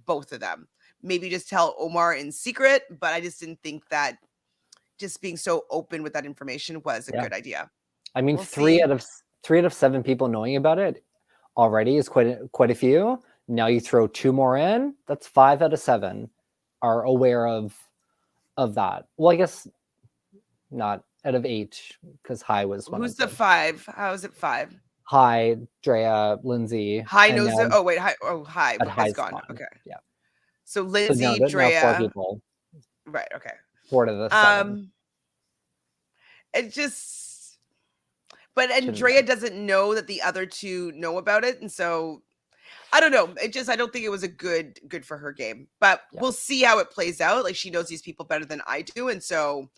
both of them. Maybe just tell Omar in secret, but I just didn't think that just being so open with that information was a Yeah. good idea. I mean, We'll see. 3 out of 7 people knowing about it already is quite a few. Now you throw 2 more in, that's 5 out of 7 are aware of that. Well, I guess not out of 8, because High was one Who's of the them. 5? How is it 5? High, Drea, Lindsay, High and knows now it. Oh wait, High at has High's gone. gone. Okay. Yeah. So So Lindsay, now 4 Drea, people, right? Okay. 4 out of the 7. Um, it just, but Shouldn't Andrea have. doesn't know that the other two know about it, and so I don't know. I don't think it was a good for her game, but Yeah. we'll see how it plays out. Like she knows these people better than I do, and so,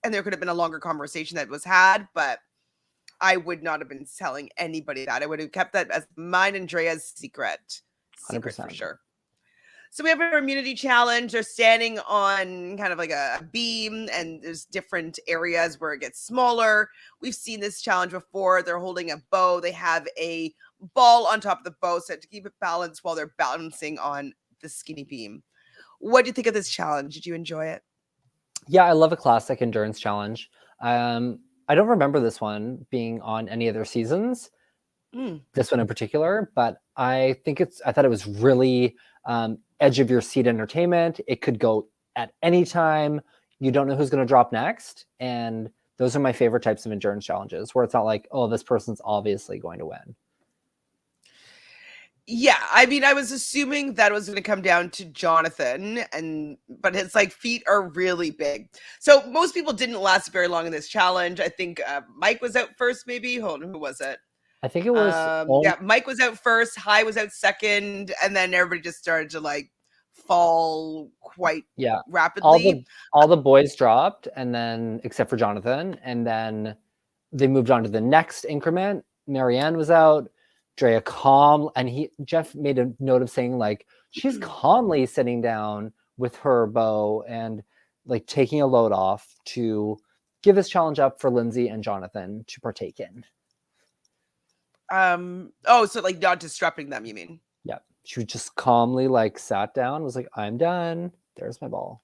and there could have been a longer conversation that was had, but I would not have been telling anybody that. I would have kept that as mine and Drea's secret for 100%. sure. So we have our immunity challenge. They're standing on kind of like a beam, and there's different areas where it gets smaller. We've seen this challenge before. They're holding a bow. They have a ball on top of the bow set to keep it balanced while they're balancing on the skinny beam. What do you think of this challenge? Did you enjoy it? Yeah, I love a classic endurance challenge. I don't remember this one being on any other seasons, Mm. this one in particular, but I thought it was really edge of your seat entertainment. It could go at any time. You don't know who's going to drop next. And those are my favorite types of endurance challenges, where it's not like, oh, this person's obviously going to win. Yeah, I mean, I was assuming that it was going to come down to Jonathan, but his like feet are really big. So most people didn't last very long in this challenge. I think Mike was out first, maybe. Hold on, who was it? I think it was all, Yeah, Mike was out first, High was out second, and then everybody just started to like fall quite yeah, rapidly. all the boys dropped, and then except for Jonathan, and then they moved on to the next increment. Marianne was out. Drea calm, and Jeff made a note of saying like she's calmly sitting down with her bow and like taking a load off to give this challenge up for Lindsay and Jonathan to partake in. So like not disrupting them, you mean? Yeah. She just calmly like sat down, was like, I'm done. There's my ball.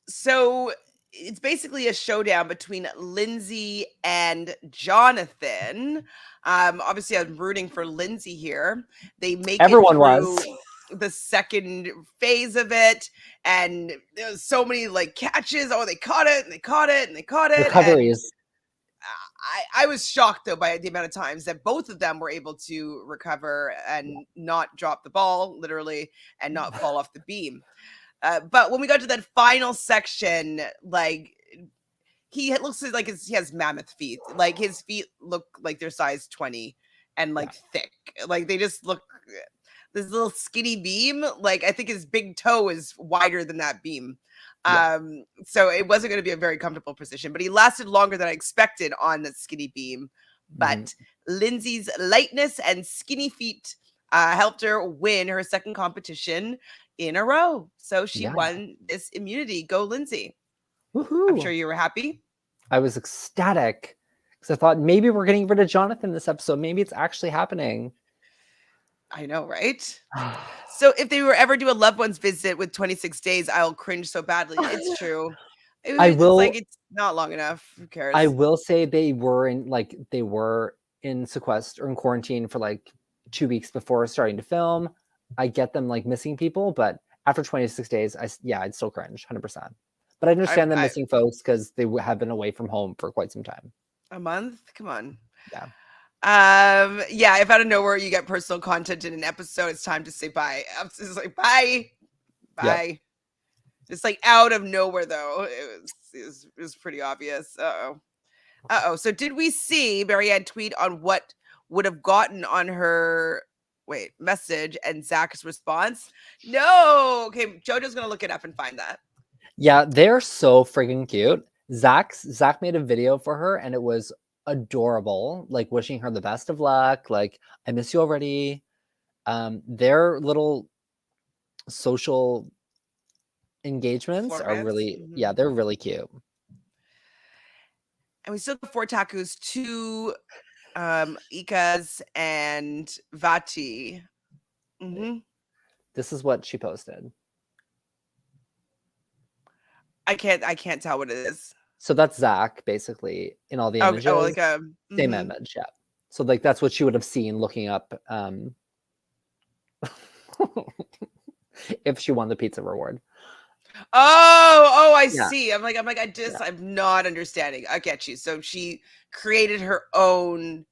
So it's basically a showdown between Lindsay and Jonathan. Obviously I'm rooting for Lindsay here. They make Everyone it was. through the second phase of it, and there's so many like catches. Oh, they caught it and they caught it and they caught it. Recoveries. And I was shocked though by the amount of times that both of them were able to recover and not drop the ball, literally, and not fall off the beam. But when we got to that final section, like he looks like he has mammoth feet. Like his feet look like they're size 20 and like thick. Like they just look this little skinny beam. Like I think his big toe is wider than that beam. So it wasn't going to be a very comfortable position, but he lasted longer than I expected on the skinny beam. But Lindsay's lightness and skinny feet helped her win her second competition in a row. So she won this immunity. Go, Lindsay. Woohoo. I'm sure you were happy. I was ecstatic because I thought maybe we're getting rid of Jonathan this episode. Maybe it's actually happening. I know, right? So if they were ever do a loved ones visit with 26 days, I'll cringe so badly. It's true. It's like it's not long enough. Who cares? I will say they were in sequester or in quarantine for like 2 weeks before starting to film. I get them like missing people, but after 26 days, I'd still cringe 100%. But I understand them missing folks because they have been away from home for quite some time. A month? Come on. Yeah. If out of nowhere you get personal content in an episode, it's time to say bye. I'm just like bye. Yep. It's like out of nowhere though. It was pretty obvious. Uh-oh. So did we see Marianne tweet on what would have gotten on her message and Zach's response? No. Okay, Jojo's gonna look it up and find that. Yeah, they're so freaking cute. Zach made a video for her and it was adorable, like wishing her the best of luck, like I miss you already. Their little social engagements are really they're really cute. And we still have 4 tacos, 2 Ikas and Vati. This is what she posted. I can't tell what it is. So that's Zach basically in all the images. Oh, like same image, yeah. So like that's what she would have seen looking up if she won the pizza reward. I see. I'm like, I'm not understanding. I get you. So she created her own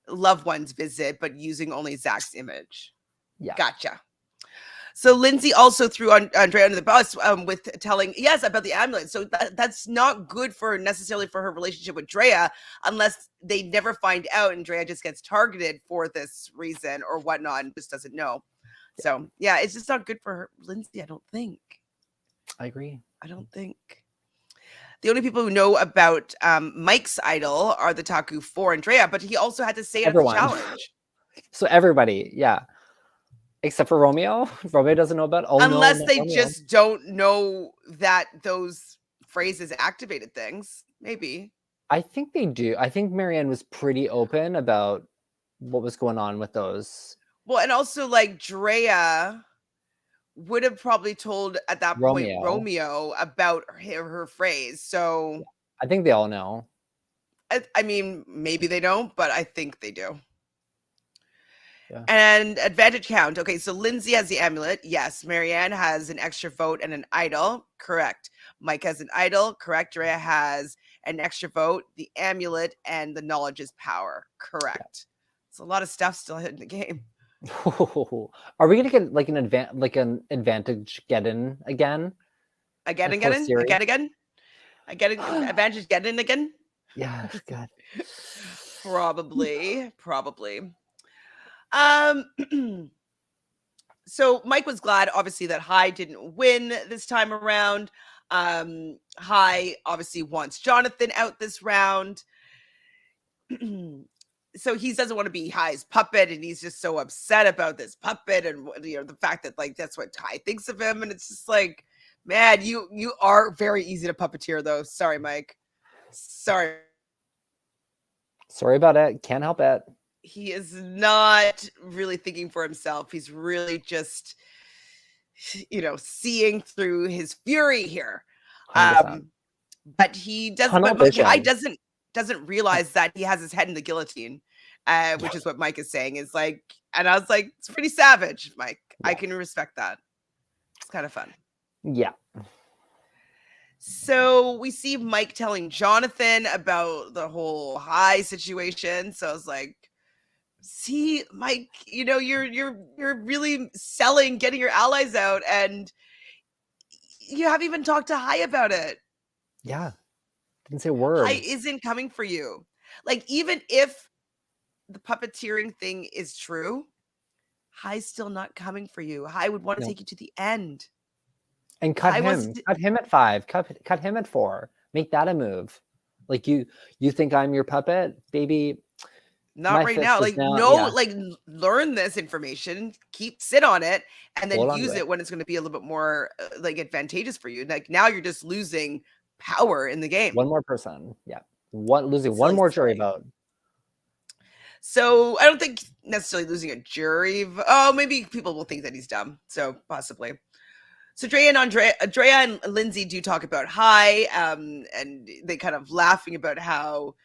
loved ones visit, but using only Zach's image. Yeah. Gotcha. So Lindsay also threw Andrea under the bus with telling about the amulet. So that's not good necessarily for her relationship with Drea, unless they never find out and Drea just gets targeted for this reason or whatnot and just doesn't know. Yeah. So it's just not good for her, Lindsay. I don't think. I agree. I don't think. The only people who know about Mike's idol are the Taku 4 and Drea, but he also had to say it at the challenge. So everybody, except for Romeo. Romeo doesn't know about unless they just don't know that those phrases activated things. Maybe. I think they do. I think Marianne was pretty open about what was going on with those. Well, and also like Drea would have probably told at that point Romeo about her phrase. So I think they all know. I mean, maybe they don't, but I think they do. Yeah. And advantage count. Okay, so Lindsay has the amulet. Yes. Marianne has an extra vote and an idol. Correct. Mike has an idol. Correct. Drea has an extra vote, the amulet, and the knowledge is power. Correct. Yeah. It's a lot of stuff still hidden in the game. Are we gonna get like an advantage get in again? Again? Advantage get in again? Yeah, good. Probably. So Mike was glad, obviously, that High didn't win this time around. Hai obviously wants Jonathan out this round. So he doesn't want to be Hai's puppet, and he's just so upset about this puppet, and the fact that like that's what Hai thinks of him, and it's just like, man, you are very easy to puppeteer, though. Sorry, Mike. Sorry. Sorry about it. Can't help it. He is not really thinking for himself. He's really just, seeing through his fury here. 100%. But he does. Tunnel But Hai vision. doesn't realize that he has his head in the guillotine, which is what Mike is saying. Is like, and I was like, it's pretty savage, Mike. I can respect that. It's kind of fun. Yeah. So we see Mike telling Jonathan about the whole Hai situation. So I was like, see, Mike, you're really selling, getting your allies out, and you haven't even talked to Hai about it. Yeah. Didn't say a word. Hai isn't coming for you. Like, even if the puppeteering thing is true, Hai's still not coming for you. Hai would want to take you to the end. And cut him. Cut him at 5. Cut him at 4. Make that a move. Like you think I'm your puppet, baby? Not right now. Like, like learn this information, sit on it, and then use it when it's going to be a little bit more like advantageous for you. Like, now you're just losing power in the game. One more person. Yeah. Losing one more jury vote. So I don't think necessarily losing a jury. Oh, maybe people will think that he's dumb. So possibly. So Andrea and Lindsay do talk about Hai, and they kind of laughing about how,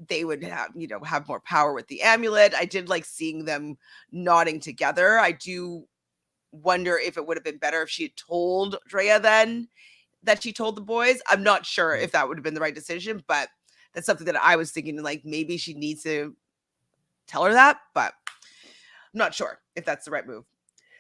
they would have more power with the amulet. I did like seeing them nodding together. I do wonder if it would have been better if she had told Drea then that she told the boys. I'm not sure if that would have been the right decision, but that's something that I was thinking, like, maybe she needs to tell her that, but I'm not sure if that's the right move.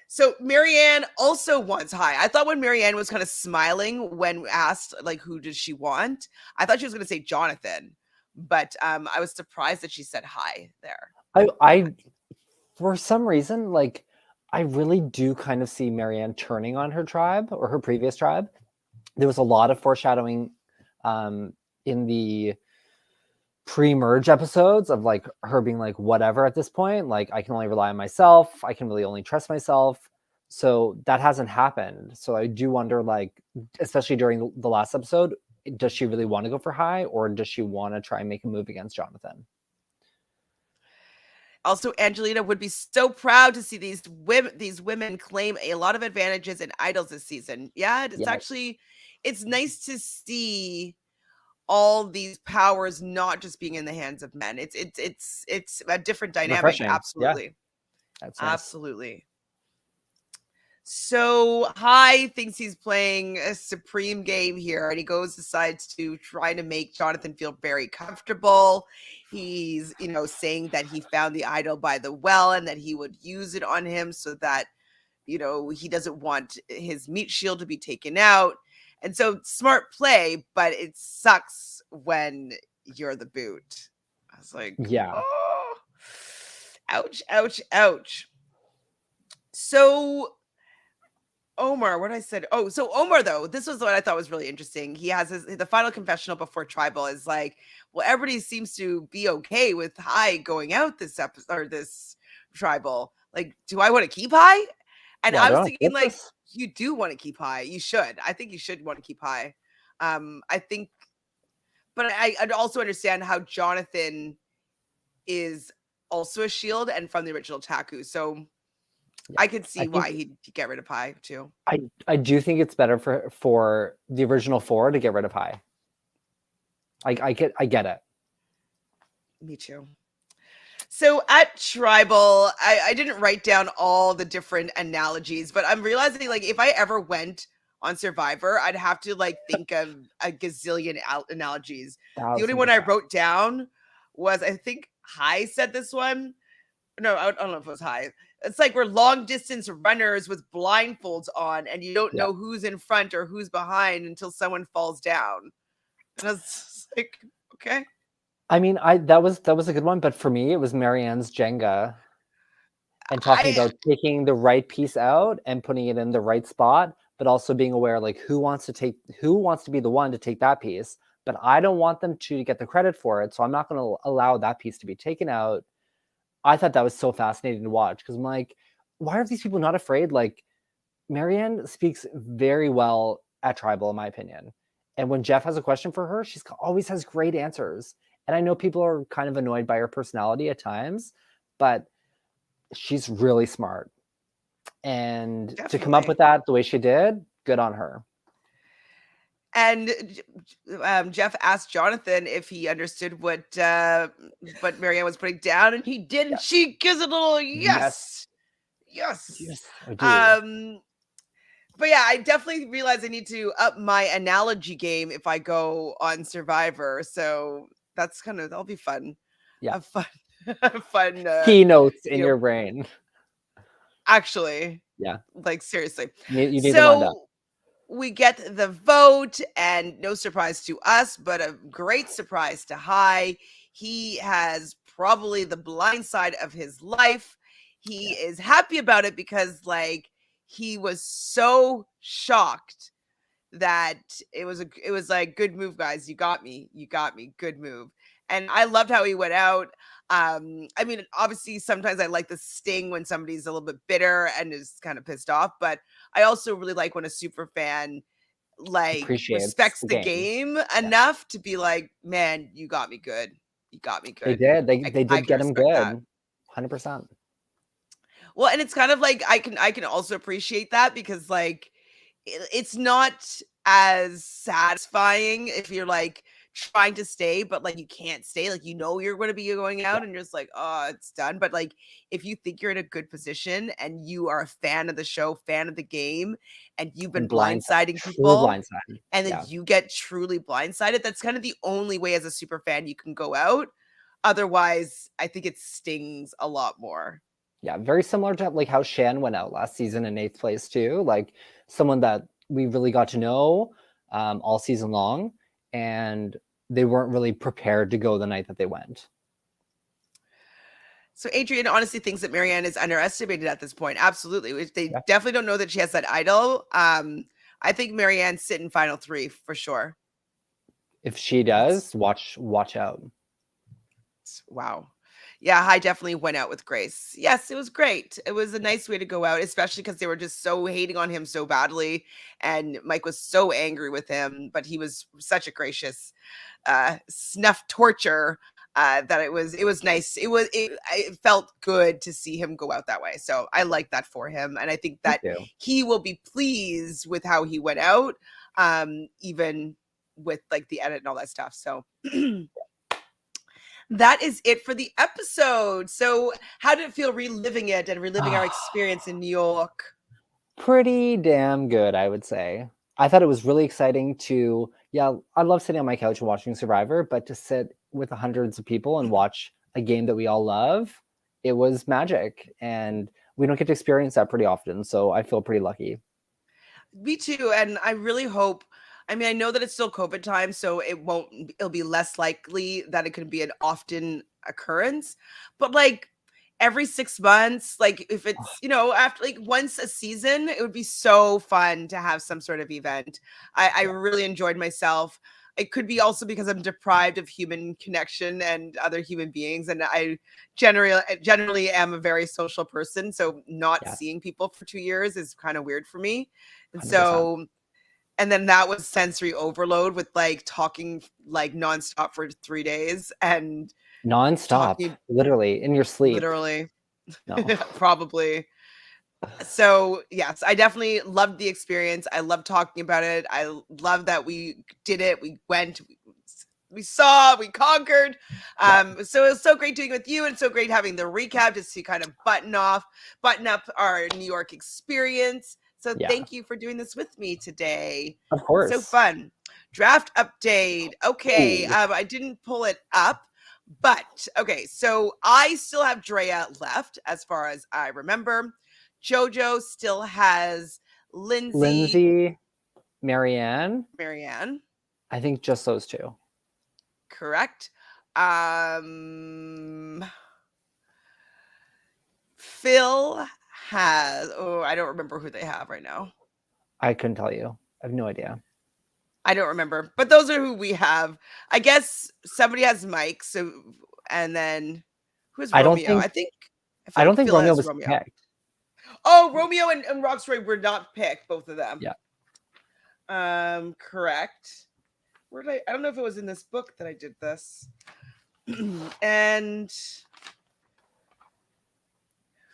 So Marianne also wants Hai. I thought when Marianne was kind of smiling when asked, like, who does she want? I thought she was going to say Jonathan, but I was surprised that she said Hai there. I for some reason, like, I really do kind of see Marianne turning on her tribe or her previous tribe. There was a lot of foreshadowing in the pre-merge episodes of like her being like, whatever at this point, like I can only rely on myself. I can really only trust myself. So that hasn't happened. So I do wonder, like, especially during the last episode, does she really want to go for Hai, or does she want to try and make a move against Jonathan? Also, Angelina would be so proud to see these women claim a lot of advantages in idols this season. Yeah, it's actually, it's nice to see all these powers not just being in the hands of men. It's a different dynamic. Refreshing. Absolutely. Yeah. That's nice. Absolutely. So Hai thinks he's playing a supreme game here, and he decides to try to make Jonathan feel very comfortable. He's, saying that he found the idol by the well and that he would use it on him so that, he doesn't want his meat shield to be taken out. And so smart play, but it sucks when you're the boot. I was like, oh, ouch, ouch, ouch. So Omar, what I said. Oh, so Omar, though, this was what I thought was really interesting. He has the final confessional before Tribal is like, well, everybody seems to be okay with Hai going out this episode or this Tribal. Like, do I want to keep Hai? And I was thinking, like, you do want to keep Hai. You should. I think you should want to keep Hai. I think, but I'd also understand how Jonathan is also a shield and from the original Taku. So I could see why he'd get rid of Hai too. I do think it's better for the original 4 to get rid of Hai. I get it. Me too. So at Tribal, I didn't write down all the different analogies, but I'm realizing, like, if I ever went on Survivor, I'd have to like think of a gazillion analogies. The only one I wrote down was, I think Hai said this one. No, I don't know if it was Hai. It's like we're long distance runners with blindfolds on, and you don't know who's in front or who's behind until someone falls down. And I was like, okay. I mean, that was a good one, but for me, it was Marianne's Jenga, and talking about taking the right piece out and putting it in the right spot but also being aware like who wants to be the one to take that piece, but I don't want them to get the credit for it, so I'm not going to allow that piece to be taken out. I thought that was so fascinating to watch because I'm like, why are these people not afraid? Like, Marianne speaks very well at Tribal, in my opinion. And when Jeff has a question for her, she's always has great answers. And I know people are kind of annoyed by her personality at times, but she's really smart. And to come up with that the way she did, good on her. And Jeff asked Jonathan if he understood what Marianne was putting down, and he did. And she gives a little yes. I do. But yeah, I definitely realize I need to up my analogy game if I go on Survivor. So that's that'll be fun. Yeah, a fun keynotes in your brain. Actually, yeah, like seriously. you need to wind up. We get the vote, and no surprise to us, but a great surprise to Hai. He has probably the blind side of his life. He is happy about it because, like, he was so shocked that it was like, good move, guys. You got me. Good move. And I loved how he went out. I mean, obviously, sometimes I like the sting when somebody's a little bit bitter and is kind of pissed off, but I also really like when a super fan like respects the game enough to be like, man, you got me good. You got me good. They did get him good. 100%. Well, and it's kind of like I can also appreciate that because like it's not as satisfying if you're like trying to stay, but like you can't stay, like you're going to be going out and you're just like, oh, it's done. But like if you think you're in a good position and you are a fan of the show, fan of the game, and you've been blindsiding people and then you get truly blindsided, that's kind of the only way as a super fan you can go out. Otherwise, I think it stings a lot more. Yeah, very similar to like how Shan went out last season in 8th place too. Like someone that we really got to know all season long, and they weren't really prepared to go the night that they went. So Adrian honestly thinks that Marianne is underestimated at this point. Absolutely. They definitely don't know that she has that idol. I think Marianne's sitting final 3 for sure. If she does, watch out. Wow. Yeah, Hai definitely went out with grace. Yes, it was great. It was a nice way to go out, especially because they were just so hating on him so badly. And Mike was so angry with him, but he was such a gracious snuff torture that it was nice. It felt good to see him go out that way. So I like that for him. And I think that he will be pleased with how he went out, even with like the edit and all that stuff. So that is it for the episode. So how did it feel reliving it and reliving our experience in New York? Pretty damn good, I would say. I thought it was really exciting to, I love sitting on my couch and watching Survivor, but to sit with hundreds of people and watch a game that we all love, it was magic. And we don't get to experience that pretty often. So I feel pretty lucky. Me too. And I really hope, I mean, I know that it's still COVID time, so it'll be less likely that it could be an often occurrence, but like every 6 months, like if it's, after like once a season, it would be so fun to have some sort of event. I really enjoyed myself. It could be also because I'm deprived of human connection and other human beings. And I generally am a very social person. So not seeing people for 2 years is kind of weird for me. And 100%. so, and then that was sensory overload with like talking like nonstop for 3 days and nonstop, literally in your sleep. Literally. No. Probably. So yes, I definitely loved the experience. I love talking about it. I love that we did it. We went, we saw, we conquered. So it was so great doing it with you, and so great having the recap just to kind of button up our New York experience. So thank you for doing this with me today. Of course. So fun. Draft update. Okay. I didn't pull it up, but okay. So I still have Drea left as far as I remember. Jojo still has Lindsay, Marianne. I think just those two. Correct. Phil has, I don't remember who they have right now. I couldn't tell you. I have no idea. I don't remember, but those are who we have. I guess somebody has Mike. So, and then who's I don't Romeo? think I feel I don't like think Phil Romeo has was Romeo. picked. Oh, Romeo and Roxroy were not picked, both of them. Yeah. Correct. Where did I don't know if it was in this book that I did this. And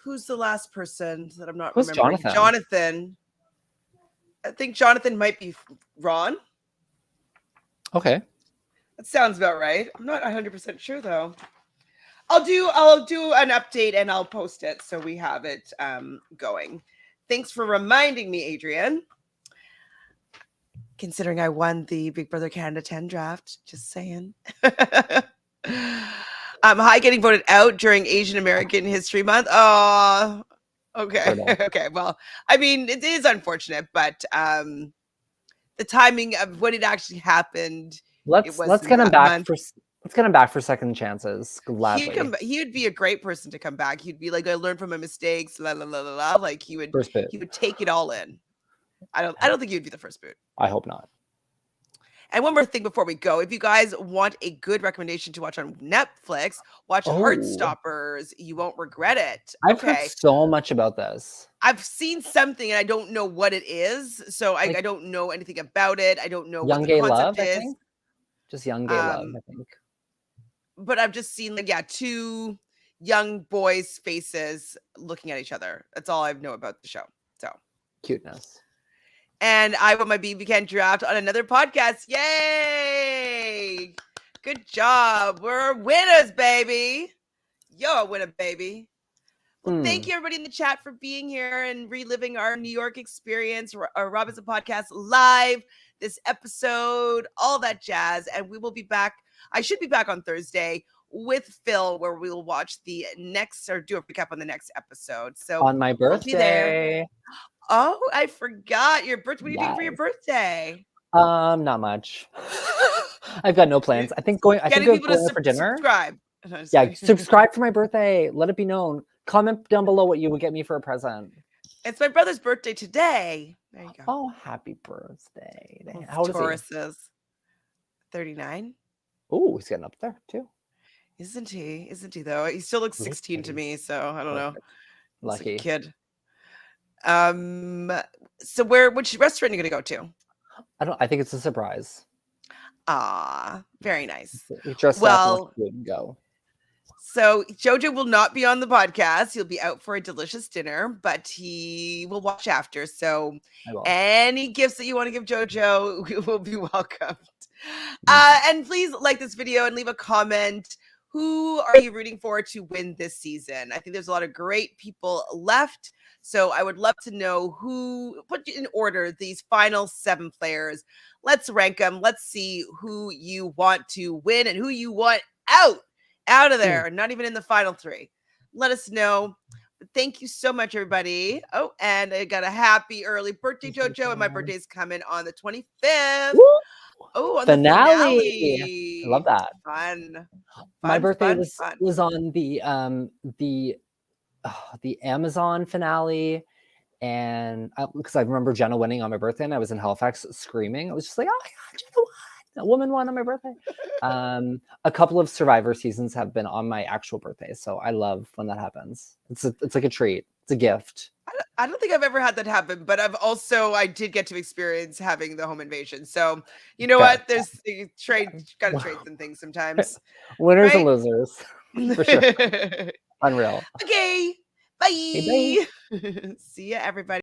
who's the last person that I'm not Who's remembering? Jonathan? Jonathan. I think Jonathan might be Ron. Okay. That sounds about right. I'm not 100% sure though. I'll do an update and I'll post it so we have it going. Thanks for reminding me, Adrian. Considering I won the Big Brother Canada 10 draft, just saying. Hi, getting voted out during Asian American History Month. Oh, okay. Okay. Well, I mean, it is unfortunate, but the timing of when it actually happened, Let's get him back for second chances. Gladly. He would be a great person to come back. He'd be like, I learned from my mistakes, la la la la la. Like he would take it all in. I don't think he would be the first boot. I hope not. And one more thing before we go. If you guys want a good recommendation to watch on Netflix, watch Heartstoppers. You won't regret it. I've heard so much about this. I've seen something and I don't know what it is. So I don't know anything about it. I don't know what the concept is. I think? Just young gay love, I think. But I've just seen two young boys' faces looking at each other. That's all I know about the show. So cuteness. And I want my BB Can draft on another podcast. Yay! Good job. We're winners, baby. You're a winner, baby. Well, thank you, everybody in the chat, for being here and reliving our New York experience, our Robinson Podcast live, this episode, all that jazz. And we will be back. I should be back on Thursday with Phil, where we will watch the next or do a recap on the next episode. So on my birthday. Oh, I forgot your birthday. What are you doing for your birthday? Not much. I've got no plans. I think going for dinner. Subscribe. Yeah, subscribe for my birthday. Let it be known. Comment down below what you would get me for a present. It's my brother's birthday today. There you go. Oh, happy birthday. How old is he? 39. Oh, he's getting up there too. Isn't he? Isn't he though? He still looks 16 to me, so I don't know. Lucky kid. So which restaurant are you gonna go to? I think it's a surprise. Ah, very nice. Well, go. So Jojo will not be on the podcast. He'll be out for a delicious dinner, but he will watch after. So any gifts that you want to give Jojo will be welcomed. And please like this video and leave a comment. Who are you rooting for to win this season? I think there's a lot of great people left. So I would love to know put in order these final 7 players. Let's rank them. Let's see who you want to win and who you want out of there. Not even in the final 3. Let us know. Thank you so much, everybody. Oh, and I got a happy early birthday, Jojo. And my birthday's coming on the 25th. Woo! Oh, on finale. The finale. I love that. Fun. My birthday was on the Amazon finale, and because I remember Jenna winning on my birthday, and I was in Halifax screaming. I was just like, "Oh my god, Jenna won! A woman won on my birthday." A couple of Survivor seasons have been on my actual birthday, so I love when that happens. It's like a treat. It's a gift. I don't think I've ever had that happen, but I did get to experience having the home invasion. So you know what? There's gotta trade some things sometimes. Winners and losers. For sure. Unreal. Okay. Bye. Hey, bye. See ya, everybody.